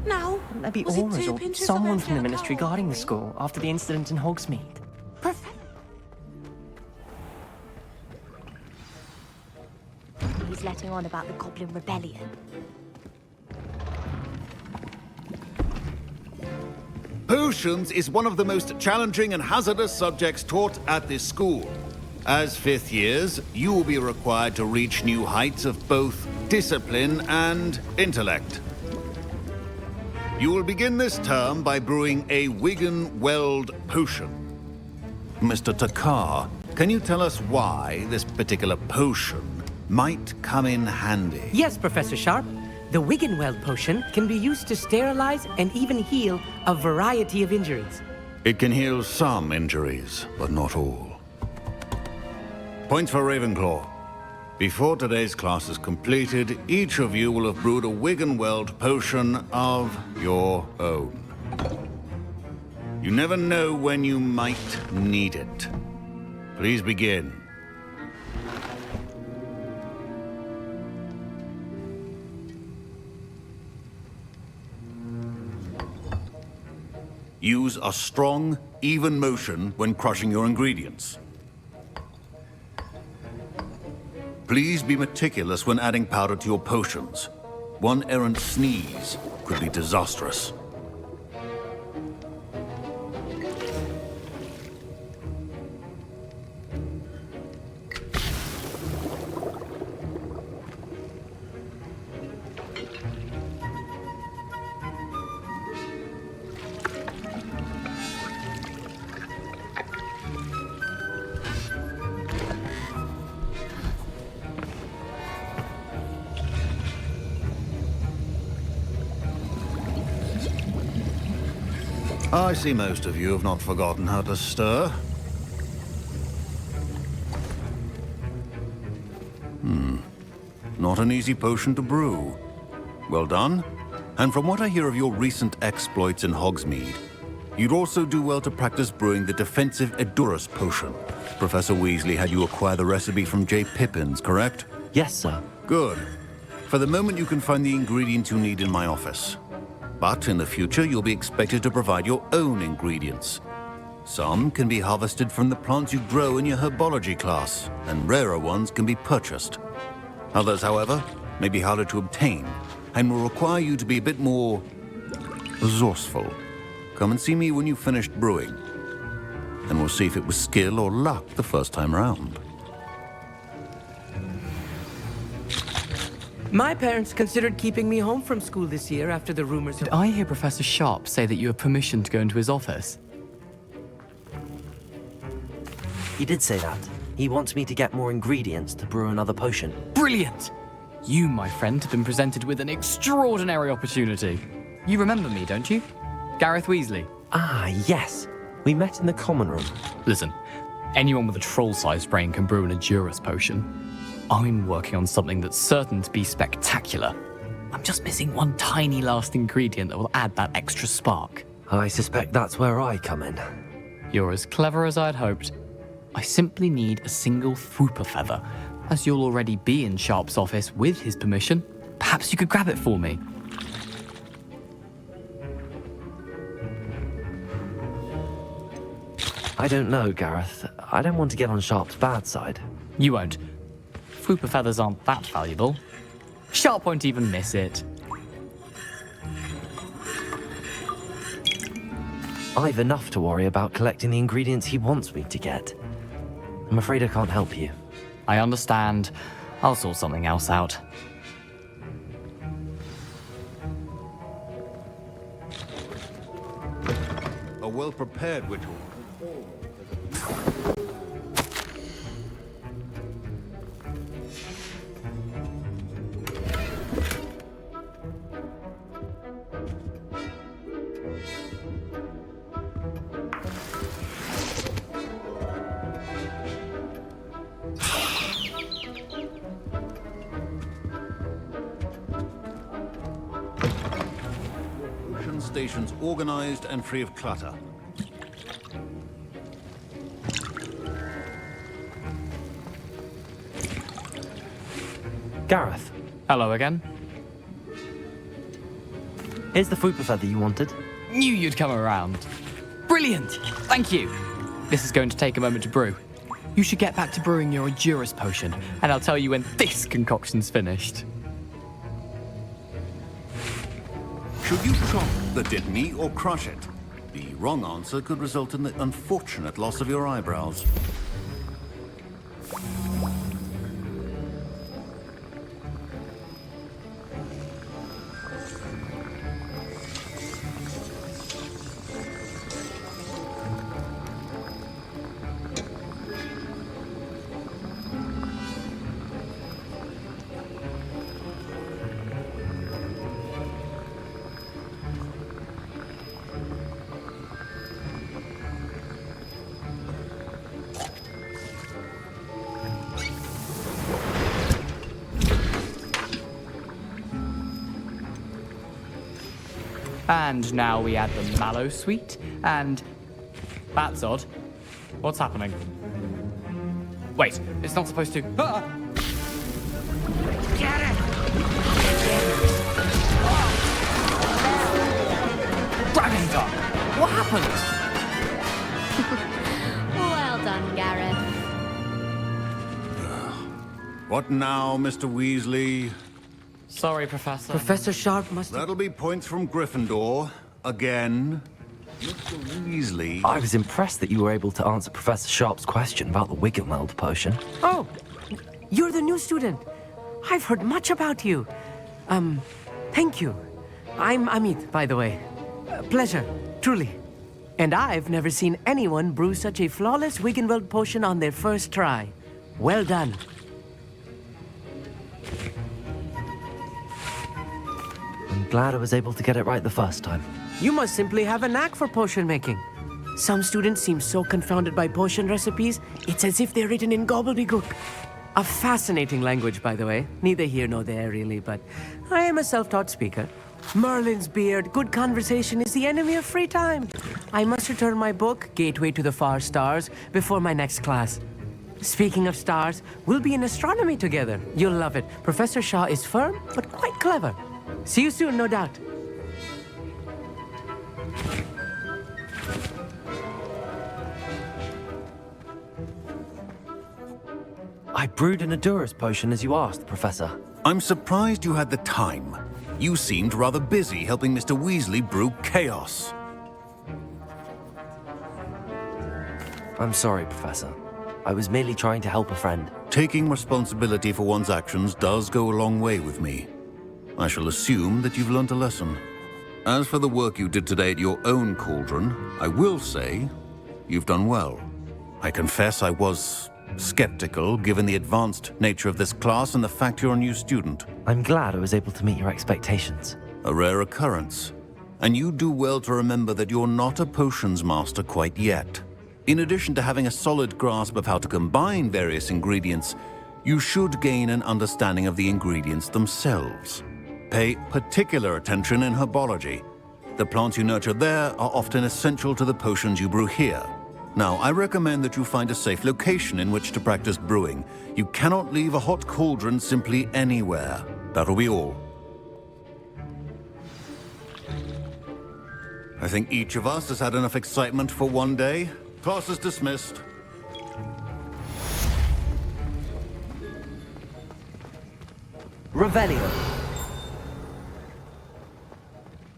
[SPEAKER 12] Now,
[SPEAKER 18] Maybe
[SPEAKER 12] was it
[SPEAKER 18] Aura's
[SPEAKER 12] 2
[SPEAKER 18] or
[SPEAKER 12] pinches of
[SPEAKER 18] someone from the
[SPEAKER 12] extra
[SPEAKER 18] ministry
[SPEAKER 12] coal?
[SPEAKER 18] guarding the school after the incident in Hogsmeade.
[SPEAKER 8] He's letting on about the Goblin Rebellion.
[SPEAKER 10] Potions is one of the most challenging and hazardous subjects taught at this school. As fifth years, you will be required to reach new heights of both discipline and intellect. You will begin this term by brewing a Wigan-Weld potion. Mr. Takar, can you tell us why this particular potion might come in handy?
[SPEAKER 22] Yes, Professor Sharp. The Wigan-Weld potion can be used to sterilize and even heal a variety of injuries.
[SPEAKER 10] It can heal some injuries, but not all. Points for Ravenclaw. Before today's class is completed, each of you will have brewed a Wigan-Weld potion of your own. You never know when you might need it. Please begin. Use a strong, even motion when crushing your ingredients. Please be meticulous when adding powder to your potions. One errant sneeze could be disastrous. I see most of you have not forgotten how to stir. Not an easy potion to brew. Well done. And from what I hear of your recent exploits in Hogsmeade, you'd also do well to practice brewing the defensive Edurus potion. Professor Weasley had you acquire the recipe from J. Pippin's, correct?
[SPEAKER 4] Yes, sir.
[SPEAKER 10] Good. For the moment, you can find the ingredients you need in my office. But in the future, you'll be expected to provide your own ingredients. Some can be harvested from the plants you grow in your herbology class, and rarer ones can be purchased. Others, however, may be harder to obtain, and will require you to be a bit more resourceful. Come and see me when you've finished brewing, and we'll see if it was skill or luck the first time round.
[SPEAKER 22] My parents considered keeping me home from school this year after the rumors.
[SPEAKER 23] Did I hear Professor Sharp say that you have permission to go into his office?
[SPEAKER 4] He did say that. He wants me to get more ingredients to brew another potion.
[SPEAKER 23] Brilliant! You, my friend, have been presented with an extraordinary opportunity. You remember me, don't you? Gareth Weasley.
[SPEAKER 4] Ah, yes. We met in the common room.
[SPEAKER 23] Listen, anyone with a troll-sized brain can brew an Edurus potion. I'm working on something that's certain to be spectacular. I'm just missing one tiny last ingredient that will add that extra spark.
[SPEAKER 4] I suspect that's where I come in.
[SPEAKER 23] You're as clever as I'd hoped. I simply need a single Fwooper feather. As you'll already be in Sharp's office with his permission, perhaps you could grab it for me.
[SPEAKER 4] I don't know, Gareth. I don't want to get on Sharp's bad side.
[SPEAKER 23] You won't. Fwooper feathers aren't that valuable. Sharp won't even miss it.
[SPEAKER 4] I've enough to worry about collecting the ingredients he wants me to get. I'm afraid I can't help you.
[SPEAKER 23] I understand. I'll sort something else out.
[SPEAKER 10] A well-prepared ritual. Stations organized and free of clutter.
[SPEAKER 4] Gareth.
[SPEAKER 23] Hello again.
[SPEAKER 4] Here's the Fwooper feather you wanted.
[SPEAKER 23] Knew you'd come around. Brilliant! Thank you. This is going to take a moment to brew. You should get back to brewing your Edurus potion, and I'll tell you when this concoction's finished.
[SPEAKER 10] Should you chop the Dittany or crush it? The wrong answer could result in the unfortunate loss of your eyebrows.
[SPEAKER 23] And now we add the mallow sweet, and... That's odd. What's happening? Wait, it's not supposed to... Ah!
[SPEAKER 12] Get it!
[SPEAKER 23] Dragon Dog! What happened?
[SPEAKER 8] Well done, Gareth.
[SPEAKER 10] What now, Mr. Weasley?
[SPEAKER 23] Sorry, Professor.
[SPEAKER 22] Professor Sharp must have...
[SPEAKER 10] That'll be points from Gryffindor. Again. Mr. Weasley.
[SPEAKER 4] I was impressed that you were able to answer Professor Sharp's question about the Wiggenweld potion.
[SPEAKER 22] Oh, you're the new student. I've heard much about you. Thank you. I'm Amit, by the way. Pleasure, truly. And I've never seen anyone brew such a flawless Wiggenweld potion on their first try. Well done.
[SPEAKER 4] I'm glad I was able to get it right the first time.
[SPEAKER 22] You must simply have a knack for potion making. Some students seem so confounded by potion recipes, it's as if they're written in gobbledygook. A fascinating language, by the way. Neither here nor there, really, but I am a self-taught speaker. Merlin's beard, good conversation is the enemy of free time. I must return my book, Gateway to the Far Stars, before my next class. Speaking of stars, we'll be in astronomy together. You'll love it. Professor Shah is firm, but quite clever. See you soon, no doubt.
[SPEAKER 4] I brewed an Edurus potion as you asked, Professor.
[SPEAKER 10] I'm surprised you had the time. You seemed rather busy helping Mr. Weasley brew chaos.
[SPEAKER 4] I'm sorry, Professor. I was merely trying to help a friend.
[SPEAKER 10] Taking responsibility for one's actions does go a long way with me. I shall assume that you've learnt a lesson. As for the work you did today at your own cauldron, I will say you've done well. I confess I was skeptical, given the advanced nature of this class and the fact you're a new student.
[SPEAKER 4] I'm glad I was able to meet your expectations.
[SPEAKER 10] A rare occurrence. And you do well to remember that you're not a potions master quite yet. In addition to having a solid grasp of how to combine various ingredients, you should gain an understanding of the ingredients themselves. Pay particular attention in herbology. The plants you nurture there are often essential to the potions you brew here. Now, I recommend that you find a safe location in which to practice brewing. You cannot leave a hot cauldron simply anywhere. That'll be all. I think each of us has had enough excitement for one day. Class is dismissed.
[SPEAKER 4] Revelio.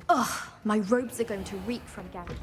[SPEAKER 8] Ugh, my robes are going to reek from Gary.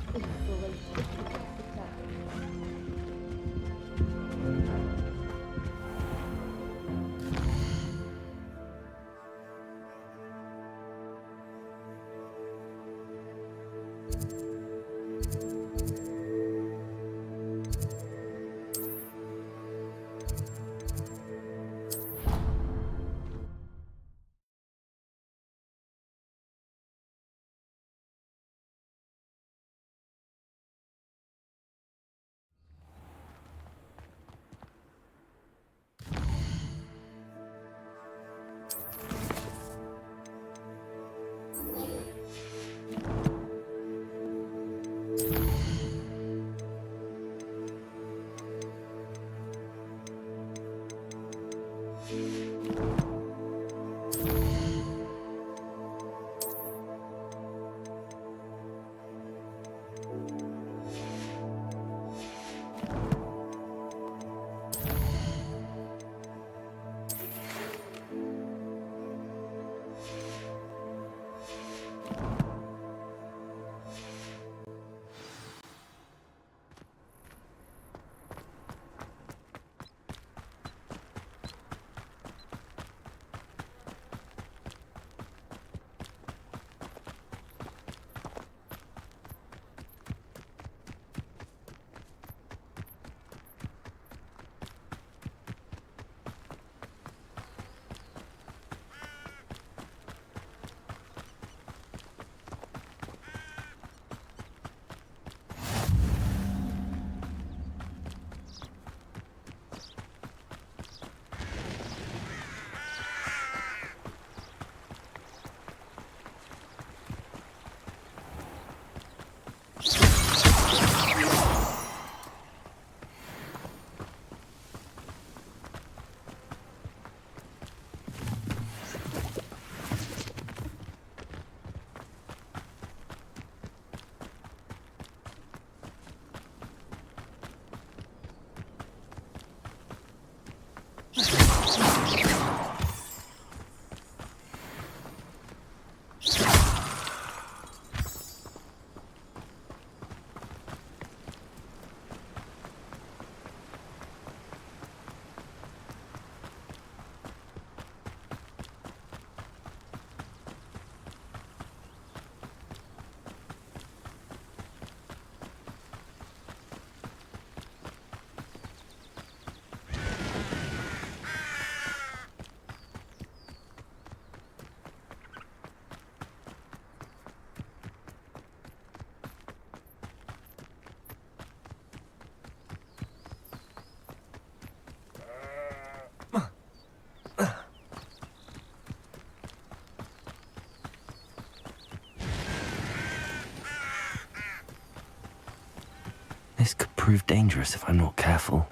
[SPEAKER 4] This could prove dangerous if I'm not careful.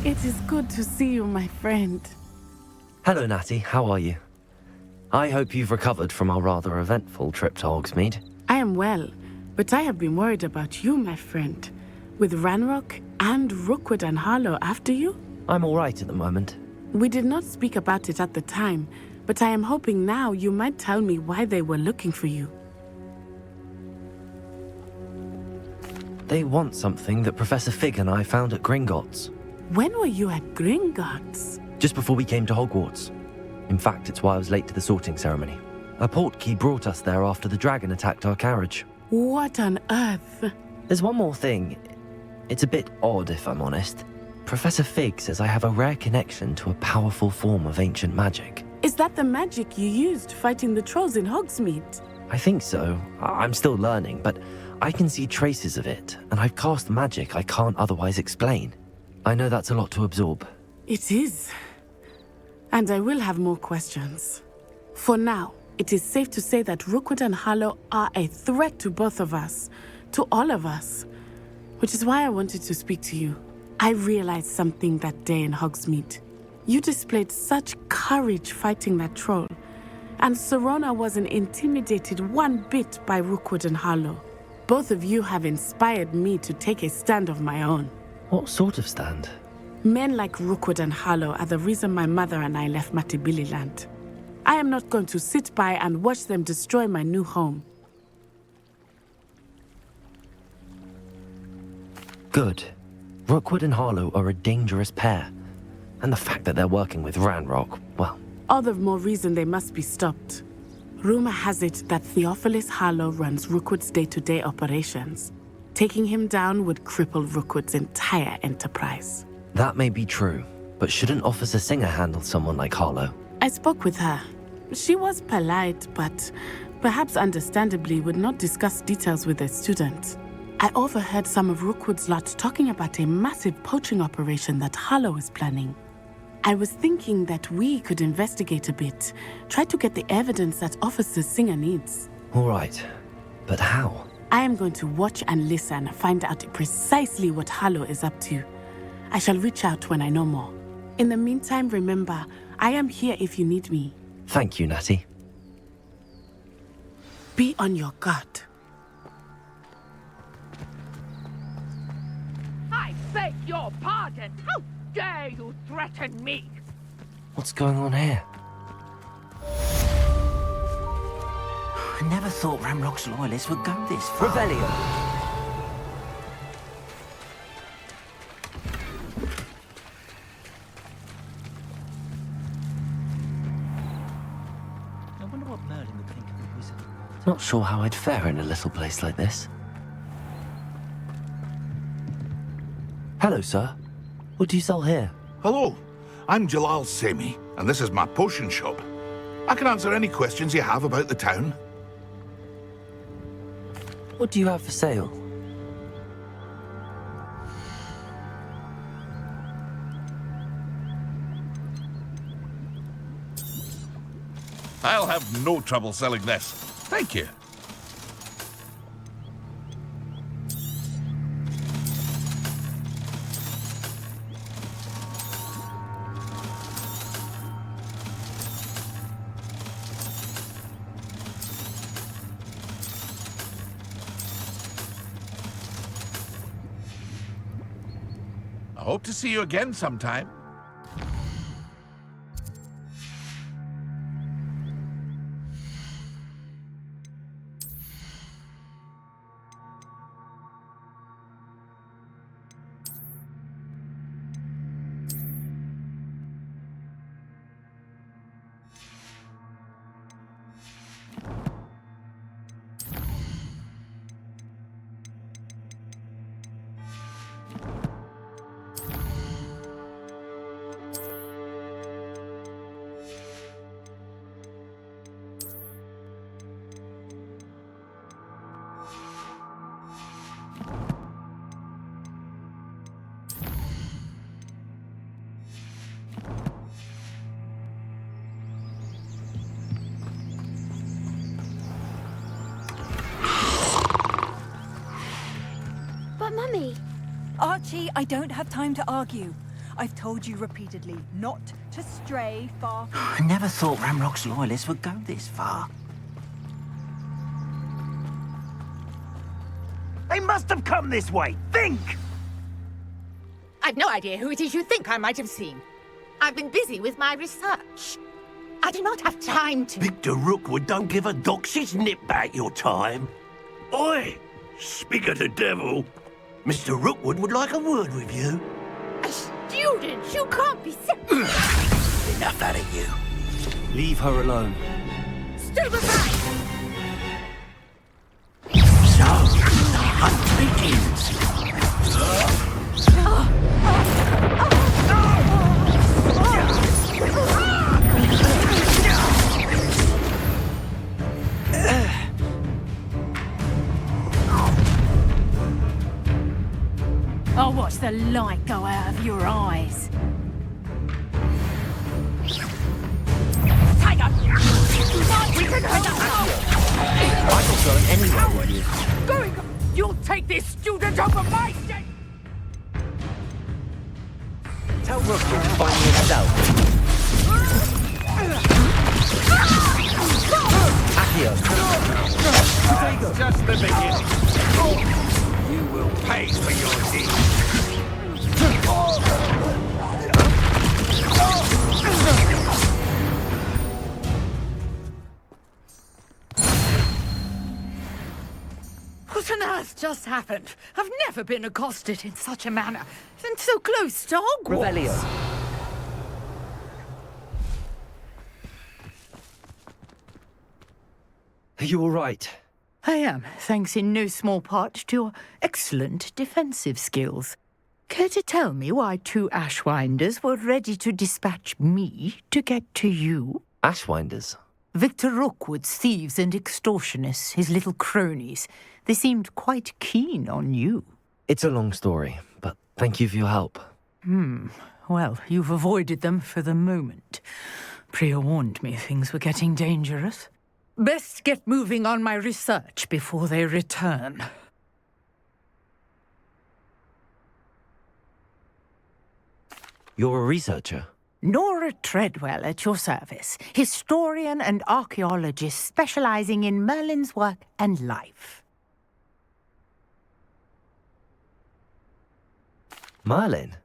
[SPEAKER 17] It is good to see you, my friend.
[SPEAKER 4] Hello, Natty. How are you? I hope you've recovered from our rather eventful trip to Hogsmeade.
[SPEAKER 17] I am well, but I have been worried about you, my friend. With Ranrock and Rookwood and Harlow after you?
[SPEAKER 4] I'm all right at the moment.
[SPEAKER 17] We did not speak about it at the time, but I am hoping now you might tell me why they were looking for you.
[SPEAKER 4] They want something that Professor Fig and I found at Gringotts.
[SPEAKER 17] When were you at Gringotts?
[SPEAKER 4] Just before we came to Hogwarts. In fact, it's why I was late to the sorting ceremony. A portkey brought us there after the dragon attacked our carriage.
[SPEAKER 17] What on earth?
[SPEAKER 4] There's one more thing. It's a bit odd, if I'm honest. Professor Fig says I have a rare connection to a powerful form of ancient magic.
[SPEAKER 17] Is that the magic you used fighting the trolls in Hogsmeade?
[SPEAKER 4] I think so. I'm still learning, but I can see traces of it, and I've cast magic I can't otherwise explain. I know that's a lot to absorb.
[SPEAKER 17] It is. And I will have more questions. For now, it is safe to say that Rookwood and Harlow are a threat to both of us, to all of us, which is why I wanted to speak to you. I realized something that day in Hogsmeade. You displayed such courage fighting that troll, and Serona wasn't intimidated one bit by Rookwood and Harlow. Both of you have inspired me to take a stand of my own.
[SPEAKER 4] What sort of stand?
[SPEAKER 17] Men like Rookwood and Harlow are the reason my mother and I left Matabeleland. I am not going to sit by and watch them destroy my new home.
[SPEAKER 4] Good. Rookwood and Harlow are a dangerous pair. And the fact that they're working with Ranrock, well...
[SPEAKER 17] All the more reason they must be stopped. Rumor has it that Theophilus Harlow runs Rookwood's day-to-day operations. Taking him down would cripple Rookwood's entire enterprise.
[SPEAKER 4] That may be true, but shouldn't Officer Singer handle someone like Harlow?
[SPEAKER 17] I spoke with her. She was polite, but perhaps understandably would not discuss details with a student. I overheard some of Rookwood's lot talking about a massive poaching operation that Harlow is planning. I was thinking that we could investigate a bit, try to get the evidence that Officer Singer needs.
[SPEAKER 4] All right, but how?
[SPEAKER 17] I am going to watch and listen, find out precisely what Harlow is up to. I shall reach out when I know more. In the meantime, remember, I am here if you need me.
[SPEAKER 4] Thank you, Natty.
[SPEAKER 17] Be on your guard.
[SPEAKER 3] I beg your pardon! How dare you threaten me?
[SPEAKER 4] What's going on here?
[SPEAKER 12] I never thought Ranrock's loyalists would go this far.
[SPEAKER 4] Rebellion! Not sure how I'd fare in a little place like this. Hello, sir. What do you sell here?
[SPEAKER 11] Hello, I'm Jalal Semi, and this is my potion shop. I can answer any questions you have about the town.
[SPEAKER 4] What do you have for sale?
[SPEAKER 11] I'll have no trouble selling this. Thank you. I hope to see you again sometime.
[SPEAKER 19] But Mummy...
[SPEAKER 16] Archie, I don't have time to argue. I've told you repeatedly not to stray far from...
[SPEAKER 12] I never thought Ranrock's loyalists would go this far.
[SPEAKER 24] They must have come this way. Think!
[SPEAKER 25] I've no idea who it is you think I might have seen. I've been busy with my research. I do not have time to...
[SPEAKER 14] Victor Rookwood don't give a doxy's nip back your time. Oi! Speak of the devil. Mr. Rookwood would like a word with you.
[SPEAKER 25] A
[SPEAKER 19] students! You can't be
[SPEAKER 5] Enough out of you.
[SPEAKER 4] Leave her alone.
[SPEAKER 19] Stay aside!
[SPEAKER 5] So, the hunt begins.
[SPEAKER 19] I'll watch the light go out of your eyes. Tiger! We can hurt
[SPEAKER 4] I'm not going anywhere with you.
[SPEAKER 3] Going! You'll take this student over my dead!
[SPEAKER 4] Tell Rookwood to find me himself. Zaqiell.
[SPEAKER 24] It's just the beginning. You will pay for your deeds.
[SPEAKER 3] What on earth just happened? I've never been accosted in such a manner. And so close to Hogwarts.
[SPEAKER 4] Revelio. Are you all right?
[SPEAKER 3] I am, thanks in no small part to your excellent defensive skills. Care to tell me why 2 Ashwinders were ready to dispatch me to get to you?
[SPEAKER 4] Ashwinders?
[SPEAKER 3] Victor Rookwood's thieves and extortionists, his little cronies. They seemed quite keen on you.
[SPEAKER 4] It's a long story, but thank you for your help.
[SPEAKER 3] Well, you've avoided them for the moment. Priya warned me things were getting dangerous. Best get moving on my research before they return.
[SPEAKER 4] You're a researcher?
[SPEAKER 3] Nora Treadwell at your service, historian and archaeologist specializing in Merlin's work and life.
[SPEAKER 4] Merlin?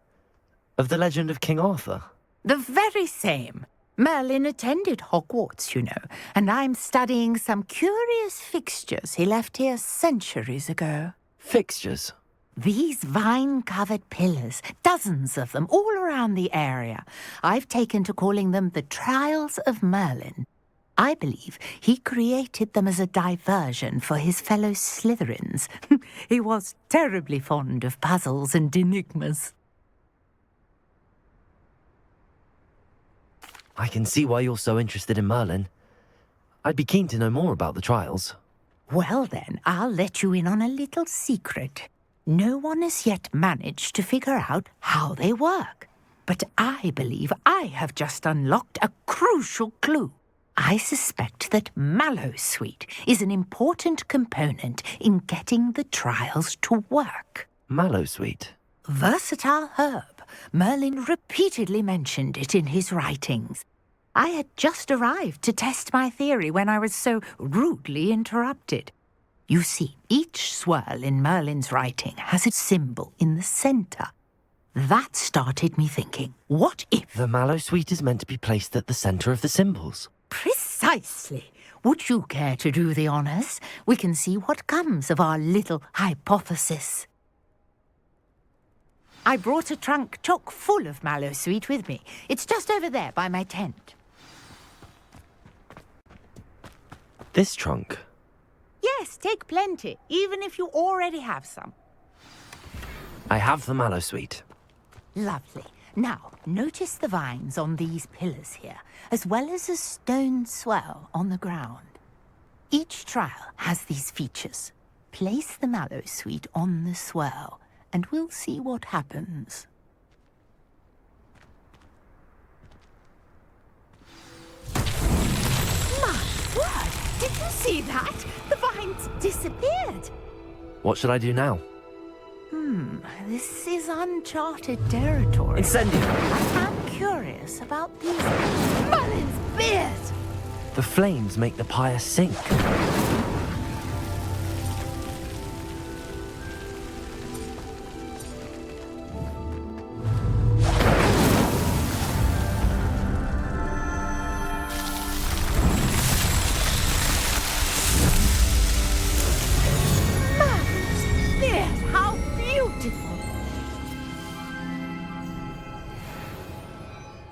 [SPEAKER 4] Of the legend of King Arthur?
[SPEAKER 3] The very same. Merlin attended Hogwarts, you know, and I'm studying some curious fixtures he left here centuries ago.
[SPEAKER 4] Fixtures?
[SPEAKER 3] These vine-covered pillars, dozens of them, all around the area. I've taken to calling them the Trials of Merlin. I believe he created them as a diversion for his fellow Slytherins. He was terribly fond of puzzles and enigmas.
[SPEAKER 4] I can see why you're so interested in Merlin. I'd be keen to know more about the trials.
[SPEAKER 3] Well then, I'll let you in on a little secret. No one has yet managed to figure out how they work. But I believe I have just unlocked a crucial clue. I suspect that Mallowsweet is an important component in getting the trials to work.
[SPEAKER 4] Mallowsweet?
[SPEAKER 3] Versatile herb. Merlin repeatedly mentioned it in his writings. I had just arrived to test my theory when I was so rudely interrupted. You see, each swirl in Merlin's writing has a symbol in the centre. That started me thinking, what if...
[SPEAKER 4] The Mallowsweet is meant to be placed at the centre of the symbols.
[SPEAKER 3] Precisely. Would you care to do the honours? We can see what comes of our little hypothesis. I brought a trunk chock full of Mallowsweet with me. It's just over there by my tent.
[SPEAKER 4] This trunk?
[SPEAKER 3] Yes, take plenty, even if you already have some.
[SPEAKER 4] I have the Mallowsweet.
[SPEAKER 3] Lovely. Now, notice the vines on these pillars here, as well as a stone swell on the ground. Each trial has these features. Place the Mallowsweet on the swell, and we'll see what happens. My word! Did you see that? The vines disappeared.
[SPEAKER 4] What should I do now?
[SPEAKER 3] This is uncharted territory.
[SPEAKER 4] Incendio!
[SPEAKER 3] I am curious about these Merlin's beard.
[SPEAKER 4] The flames make the pyre sink.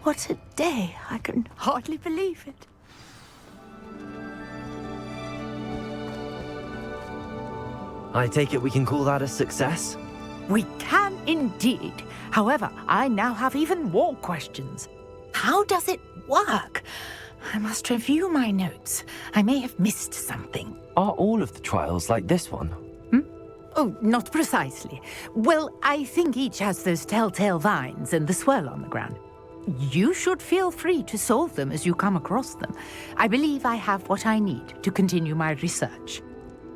[SPEAKER 3] What a day. I can hardly believe it.
[SPEAKER 4] I take it we can call that a success?
[SPEAKER 3] We can indeed. However, I now have even more questions. How does it work? I must review my notes. I may have missed something.
[SPEAKER 4] Are all of the trials like this one?
[SPEAKER 3] Oh, not precisely. Well, I think each has those telltale vines and the swirl on the ground. You should feel free to solve them as you come across them. I believe I have what I need to continue my research.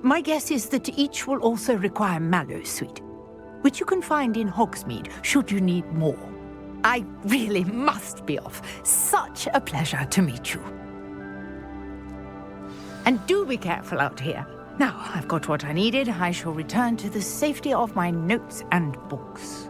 [SPEAKER 3] My guess is that each will also require Mallowsweet, which you can find in Hogsmeade should you need more. I really must be off. Such a pleasure to meet you. And do be careful out here. Now, I've got what I needed. I shall return to the safety of my notes and books.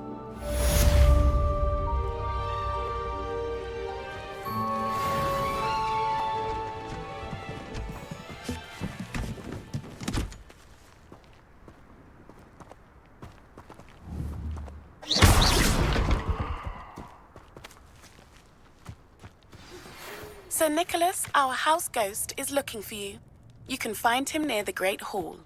[SPEAKER 17] Sir Nicholas, our house ghost, is looking for you. You can find him near the Great Hall.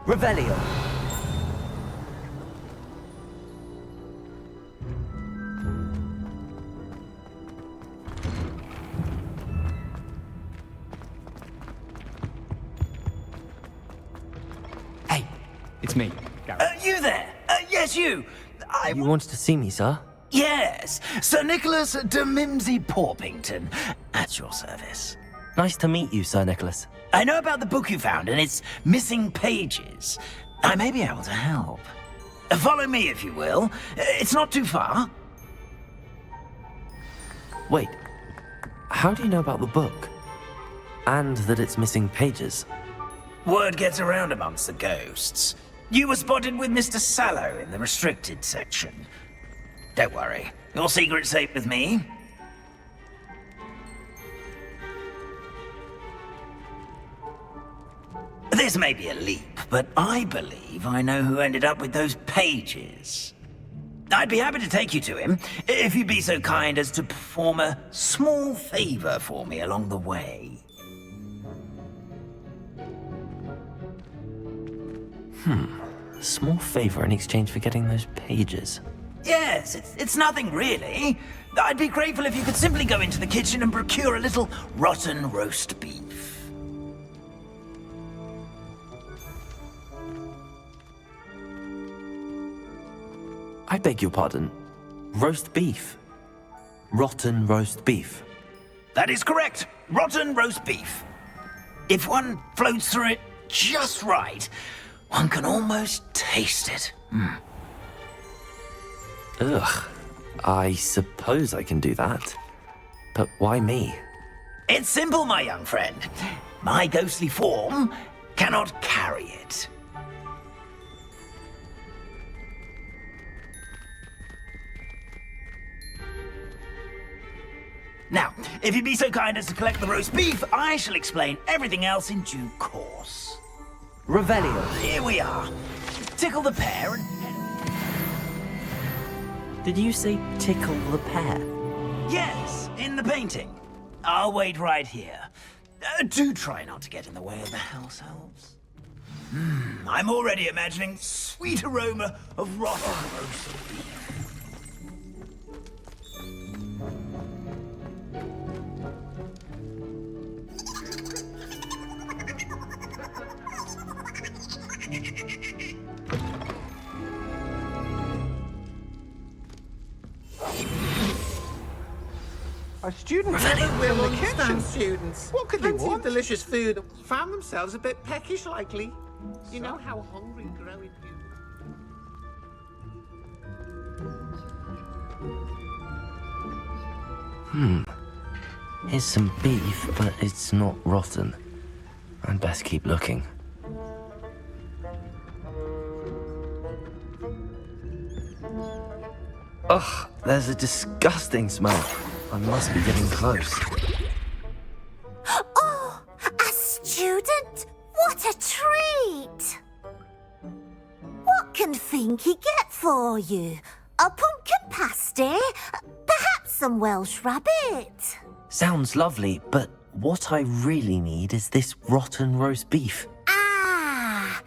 [SPEAKER 4] Revelio.
[SPEAKER 23] Hey, it's me, Gareth.
[SPEAKER 1] You there? Yes, you.
[SPEAKER 4] You wanted to see me, sir?
[SPEAKER 1] Yes, Sir Nicholas de Mimsy Porpington, at your service.
[SPEAKER 4] Nice to meet you, Sir Nicholas.
[SPEAKER 1] I know about the book you found and its missing pages. I may be able to help. Follow me, if you will. It's not too far.
[SPEAKER 4] Wait, how do you know about the book? And that it's missing pages?
[SPEAKER 1] Word gets around amongst the ghosts. You were spotted with Mr. Sallow in the restricted section. Don't worry, your secret's safe with me. This may be a leap, but I believe I know who ended up with those pages. I'd be happy to take you to him, if you'd be so kind as to perform a small favor for me along the way.
[SPEAKER 4] A small favor in exchange for getting those pages.
[SPEAKER 1] Yes, it's nothing really. I'd be grateful if you could simply go into the kitchen and procure a little rotten roast beef.
[SPEAKER 4] I beg your pardon. Roast beef. Rotten roast beef.
[SPEAKER 1] That is correct. Rotten roast beef. If one floats through it just right, one can almost taste it.
[SPEAKER 4] Ugh. I suppose I can do that. But why me?
[SPEAKER 1] It's simple, my young friend. My ghostly form cannot carry it. Now, if you'd be so kind as to collect the roast beef, I shall explain everything else in due course.
[SPEAKER 22] Revelio.
[SPEAKER 1] Here we are. Tickle the pear and...
[SPEAKER 4] Did you say tickle the pear?
[SPEAKER 1] Yes, in the painting. I'll wait right here. Do try not to get in the way of the house elves. I'm already imagining sweet aroma of rotten roast beef.
[SPEAKER 2] Our students never will in the kitchen. Students. What could they want? Delicious food. Found themselves a bit peckish, likely. You know how hungry growing
[SPEAKER 4] Here's some beef, but it's not rotten. I'd best keep looking. Ugh, there's a disgusting smell. I must be getting close.
[SPEAKER 6] Oh, a student? What a treat! What can Finky get for you? A pumpkin pasty? Perhaps some Welsh rabbit?
[SPEAKER 4] Sounds lovely, but what I really need is this rotten roast beef.
[SPEAKER 6] Ah,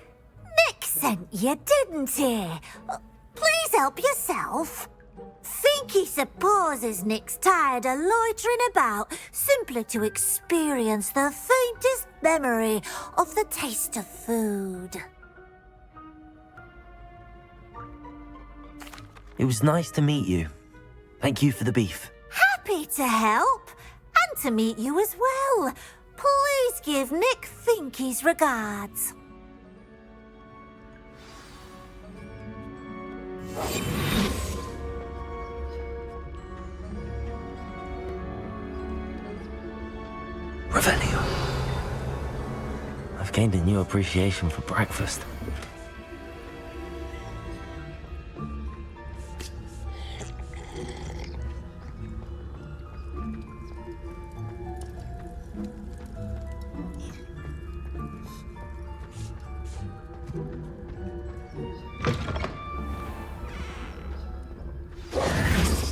[SPEAKER 6] Nick sent you, didn't he? Please help yourself. Finky supposes Nick's tired of loitering about simply to experience the faintest memory of the taste of food.
[SPEAKER 4] It was nice to meet you. Thank you for the beef.
[SPEAKER 6] Happy to help, and to meet you as well. Please give Nick Finky's regards.
[SPEAKER 4] Revelio. I've gained a new appreciation for breakfast.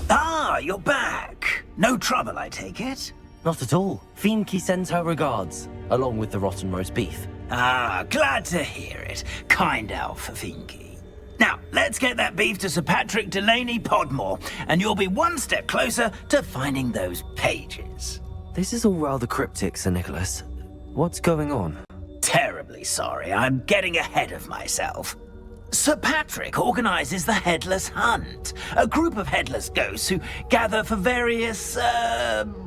[SPEAKER 1] Ah, you're back. No trouble, I take it?
[SPEAKER 4] Not at all. Finky sends her regards, along with the rotten roast beef.
[SPEAKER 1] Ah, glad to hear it. Kind elf, Finky. Now, let's get that beef to Sir Patrick Delaney Podmore, and you'll be one step closer to finding those pages.
[SPEAKER 4] This is all rather cryptic, Sir Nicholas. What's going on?
[SPEAKER 1] Terribly sorry, I'm getting ahead of myself. Sir Patrick organizes the Headless Hunt, a group of headless ghosts who gather for various,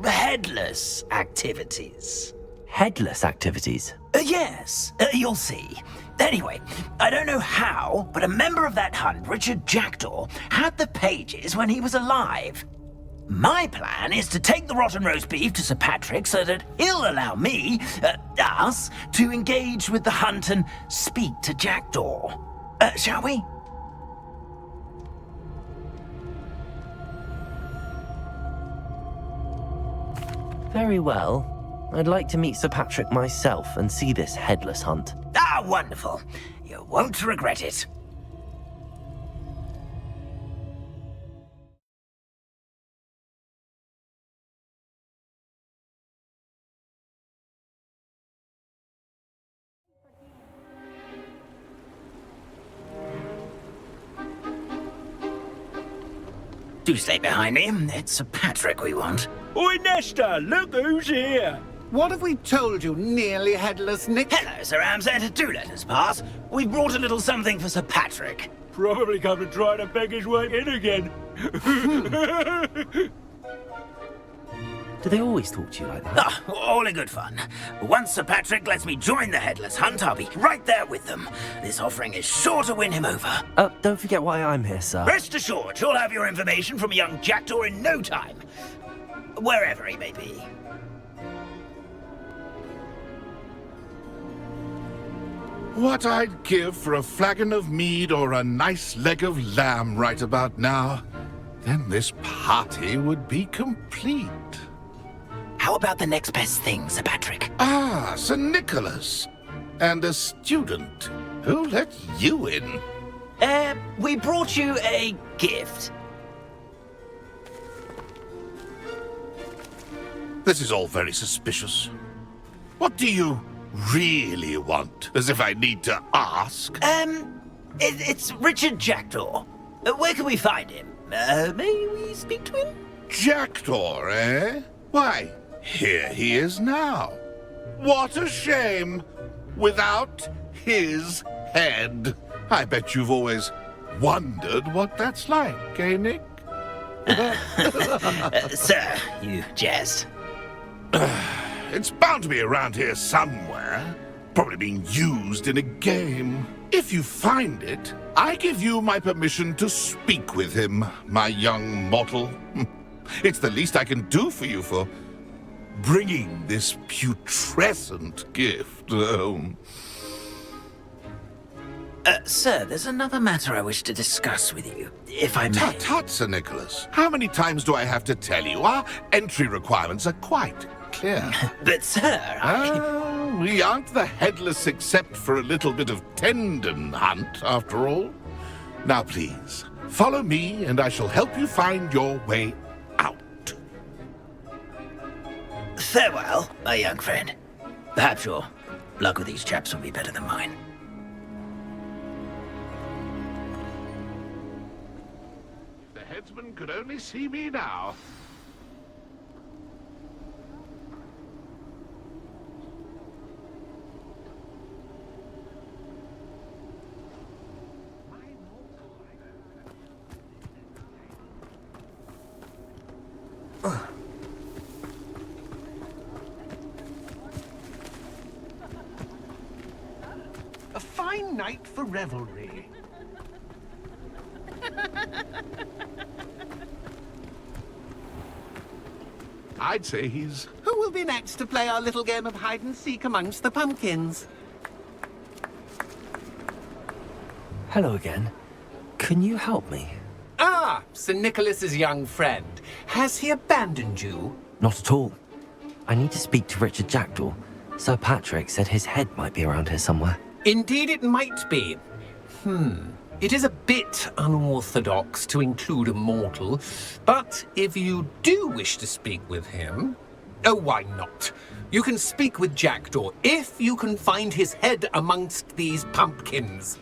[SPEAKER 1] headless activities.
[SPEAKER 4] Headless activities?
[SPEAKER 1] Yes, you'll see. Anyway, I don't know how, but a member of that hunt, Richard Jackdaw, had the pages when he was alive. My plan is to take the rotten roast beef to Sir Patrick so that he'll allow me, us, to engage with the hunt and speak to Jackdaw. Shall we?
[SPEAKER 4] Very well. I'd like to meet Sir Patrick myself and see this headless hunt.
[SPEAKER 1] Ah, wonderful. You won't regret it. Do stay behind me. It's Sir Patrick we want.
[SPEAKER 24] Oi, Nesta, look who's here.
[SPEAKER 2] What have we told you, nearly headless Nick?
[SPEAKER 1] Hello, Sir Ramsay. Do let us pass. We've brought a little something for Sir Patrick.
[SPEAKER 24] Probably come to try to beg his way in again.
[SPEAKER 4] Do they always talk to you like that?
[SPEAKER 1] Ah, all in good fun. Once Sir Patrick lets me join the Headless Hunt, I'll be right there with them. This offering is sure to win him over.
[SPEAKER 4] Don't forget why I'm here, sir.
[SPEAKER 1] Rest assured, you'll have your information from a young jackdaw in no time. Wherever he may be.
[SPEAKER 11] What I'd give for a flagon of mead or a nice leg of lamb right about now. Then this party would be complete.
[SPEAKER 1] How about the next best thing, Sir Patrick?
[SPEAKER 11] Ah, Sir Nicholas. And a student. Who let you in?
[SPEAKER 1] We brought you a gift.
[SPEAKER 11] This is all very suspicious. What do you really want? As if I need to ask.
[SPEAKER 1] It's Richard Jackdaw. Where can we find him? May we speak to him?
[SPEAKER 11] Jackdaw, eh? Why, here he is now. What a shame. Without his head. I bet you've always wondered what that's like, eh, Nick?
[SPEAKER 1] Sir, you jest.
[SPEAKER 11] It's bound to be around here somewhere. Probably being used in a game. If you find it, I give you my permission to speak with him, my young mortal. It's the least I can do for you for bringing this putrescent gift home.
[SPEAKER 1] Sir, there's another matter I wish to discuss with you, if I may.
[SPEAKER 11] Tut, tut, Sir Nicholas. How many times do I have to tell you? Our entry requirements are quite clear.
[SPEAKER 1] But, sir,
[SPEAKER 11] we aren't the headless except for a little bit of tendon hunt, after all. Now, please, follow me, and I shall help you find your way out.
[SPEAKER 1] Farewell, my young friend. Perhaps your luck with these chaps will be better than mine.
[SPEAKER 11] The headsman could only see me now.
[SPEAKER 2] A fine night for revelry.
[SPEAKER 11] I'd say he's...
[SPEAKER 2] Who will be next to play our little game of hide-and-seek amongst the pumpkins?
[SPEAKER 4] Hello again. Can you help me?
[SPEAKER 7] Ah, Sir Nicholas's young friend. Has he abandoned you?
[SPEAKER 4] Not at all. I need to speak to Richard Jackdaw. Sir Patrick said his head might be around here somewhere.
[SPEAKER 7] Indeed it might be. It is a bit unorthodox to include a mortal, but if you do wish to speak with him... Oh, why not? You can speak with Jackdaw if you can find his head amongst these pumpkins.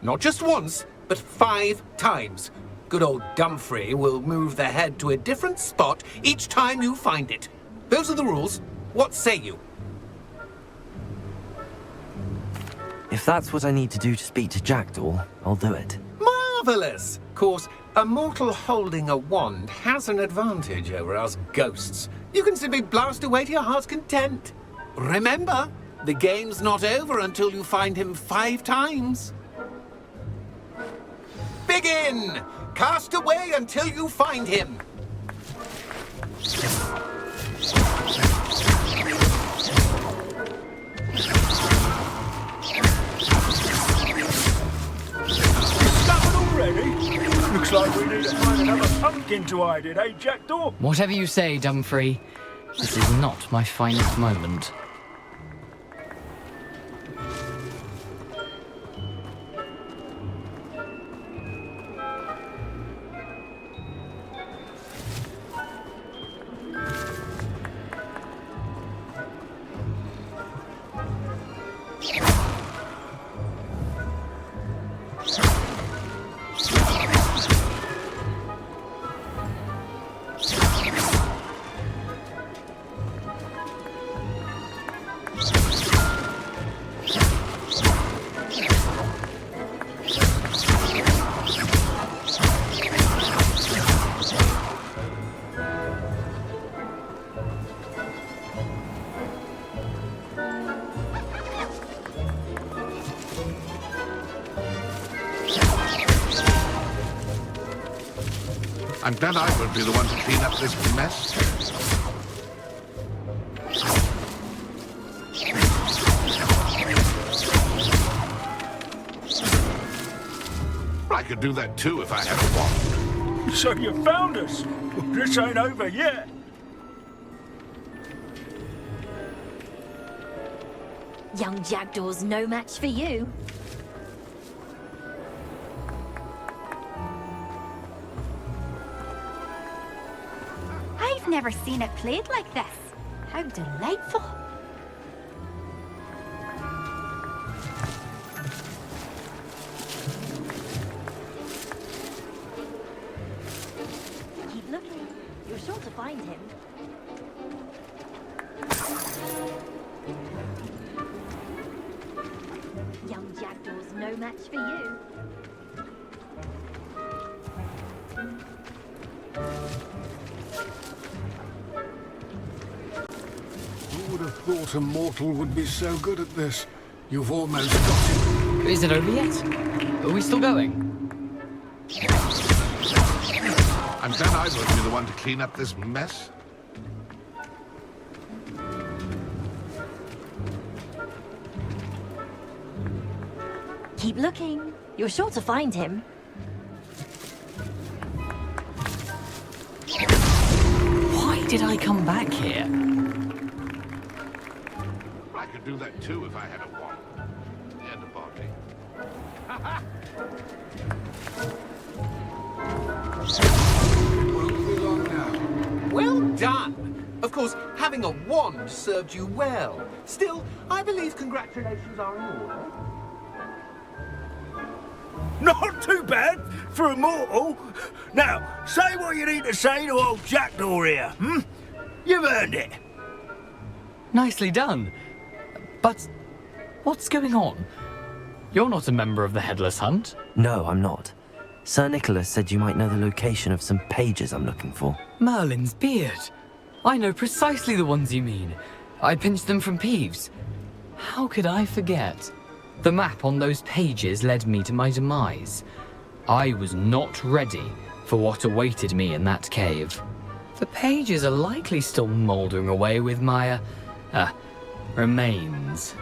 [SPEAKER 7] Not just once, but 5 times. Good old Dumfrey will move the head to a different spot each time you find it. Those are the rules. What say you?
[SPEAKER 4] If that's what I need to do to speak to Jackdaw, I'll do it.
[SPEAKER 7] Marvellous! Of course, a mortal holding a wand has an advantage over us ghosts. You can simply blast away to your heart's content. Remember, the game's not over until you find him 5 times. Begin! Cast away until you find him.
[SPEAKER 24] Already? Looks like we need to find another pumpkin to hide in, eh, Jackdaw?
[SPEAKER 23] Whatever you say, Dumfrey. This is not my finest moment.
[SPEAKER 11] I'm glad I won't be the one to clean up this mess. I could do that too if I had a wand.
[SPEAKER 9] So you found us? This ain't over yet.
[SPEAKER 8] Young Jackdaw's no match for you.
[SPEAKER 13] I've never seen it played like this. How delightful.
[SPEAKER 8] Keep looking. You're sure to find him. Young Jackdaw's no match for you.
[SPEAKER 9] Who would have thought a mortal would be so good at this? You've almost got it.
[SPEAKER 23] Is it over yet? Are we still going?
[SPEAKER 11] I'm glad I won't be the one to clean up this mess.
[SPEAKER 8] Keep looking. You're sure to find him.
[SPEAKER 23] Why did I come back here?
[SPEAKER 11] I could do that too if I had a wand. And a body.
[SPEAKER 9] It won't be long now.
[SPEAKER 7] Well done! Of course, having a wand served you well. Still, I believe congratulations are in order.
[SPEAKER 9] Not too bad for a mortal. Now, say what you need to say to old Jackdaw here, hmm? You've earned it.
[SPEAKER 23] Nicely done. But what's going on? You're not a member of the Headless Hunt.
[SPEAKER 4] No, I'm not. Sir Nicholas said you might know the location of some pages I'm looking for.
[SPEAKER 23] Merlin's beard. I know precisely the ones you mean. I pinched them from Peeves. How could I forget? The map on those pages led me to my demise. I was not ready for what awaited me in that cave. The pages are likely still mouldering away with my, remains.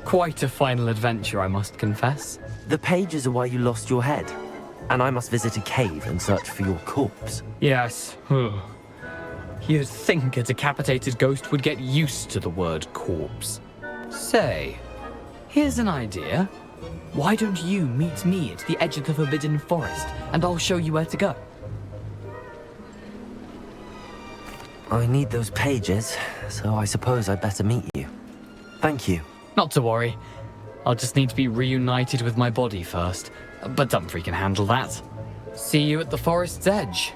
[SPEAKER 23] Quite a final adventure, I must confess.
[SPEAKER 4] The pages are why you lost your head, and I must visit a cave and search for your corpse.
[SPEAKER 23] Yes. You'd think a decapitated ghost would get used to the word corpse. Say, here's an idea. Why don't you meet me at the edge of the Forbidden Forest, and I'll show you where to go?
[SPEAKER 4] I need those pages, so I suppose I'd better meet you. Thank you.
[SPEAKER 23] Not to worry. I'll just need to be reunited with my body first. But Dumfrey can handle that. See you at the forest's edge.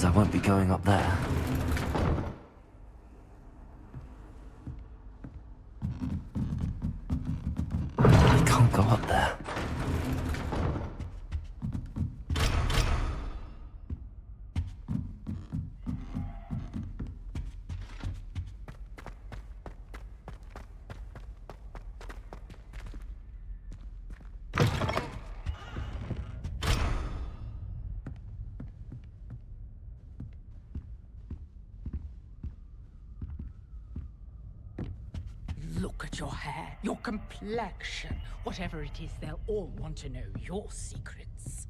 [SPEAKER 4] I won't be going up there. I can't go up there.
[SPEAKER 10] Look at your hair, your complexion. Whatever it is, they'll all want to know your secrets.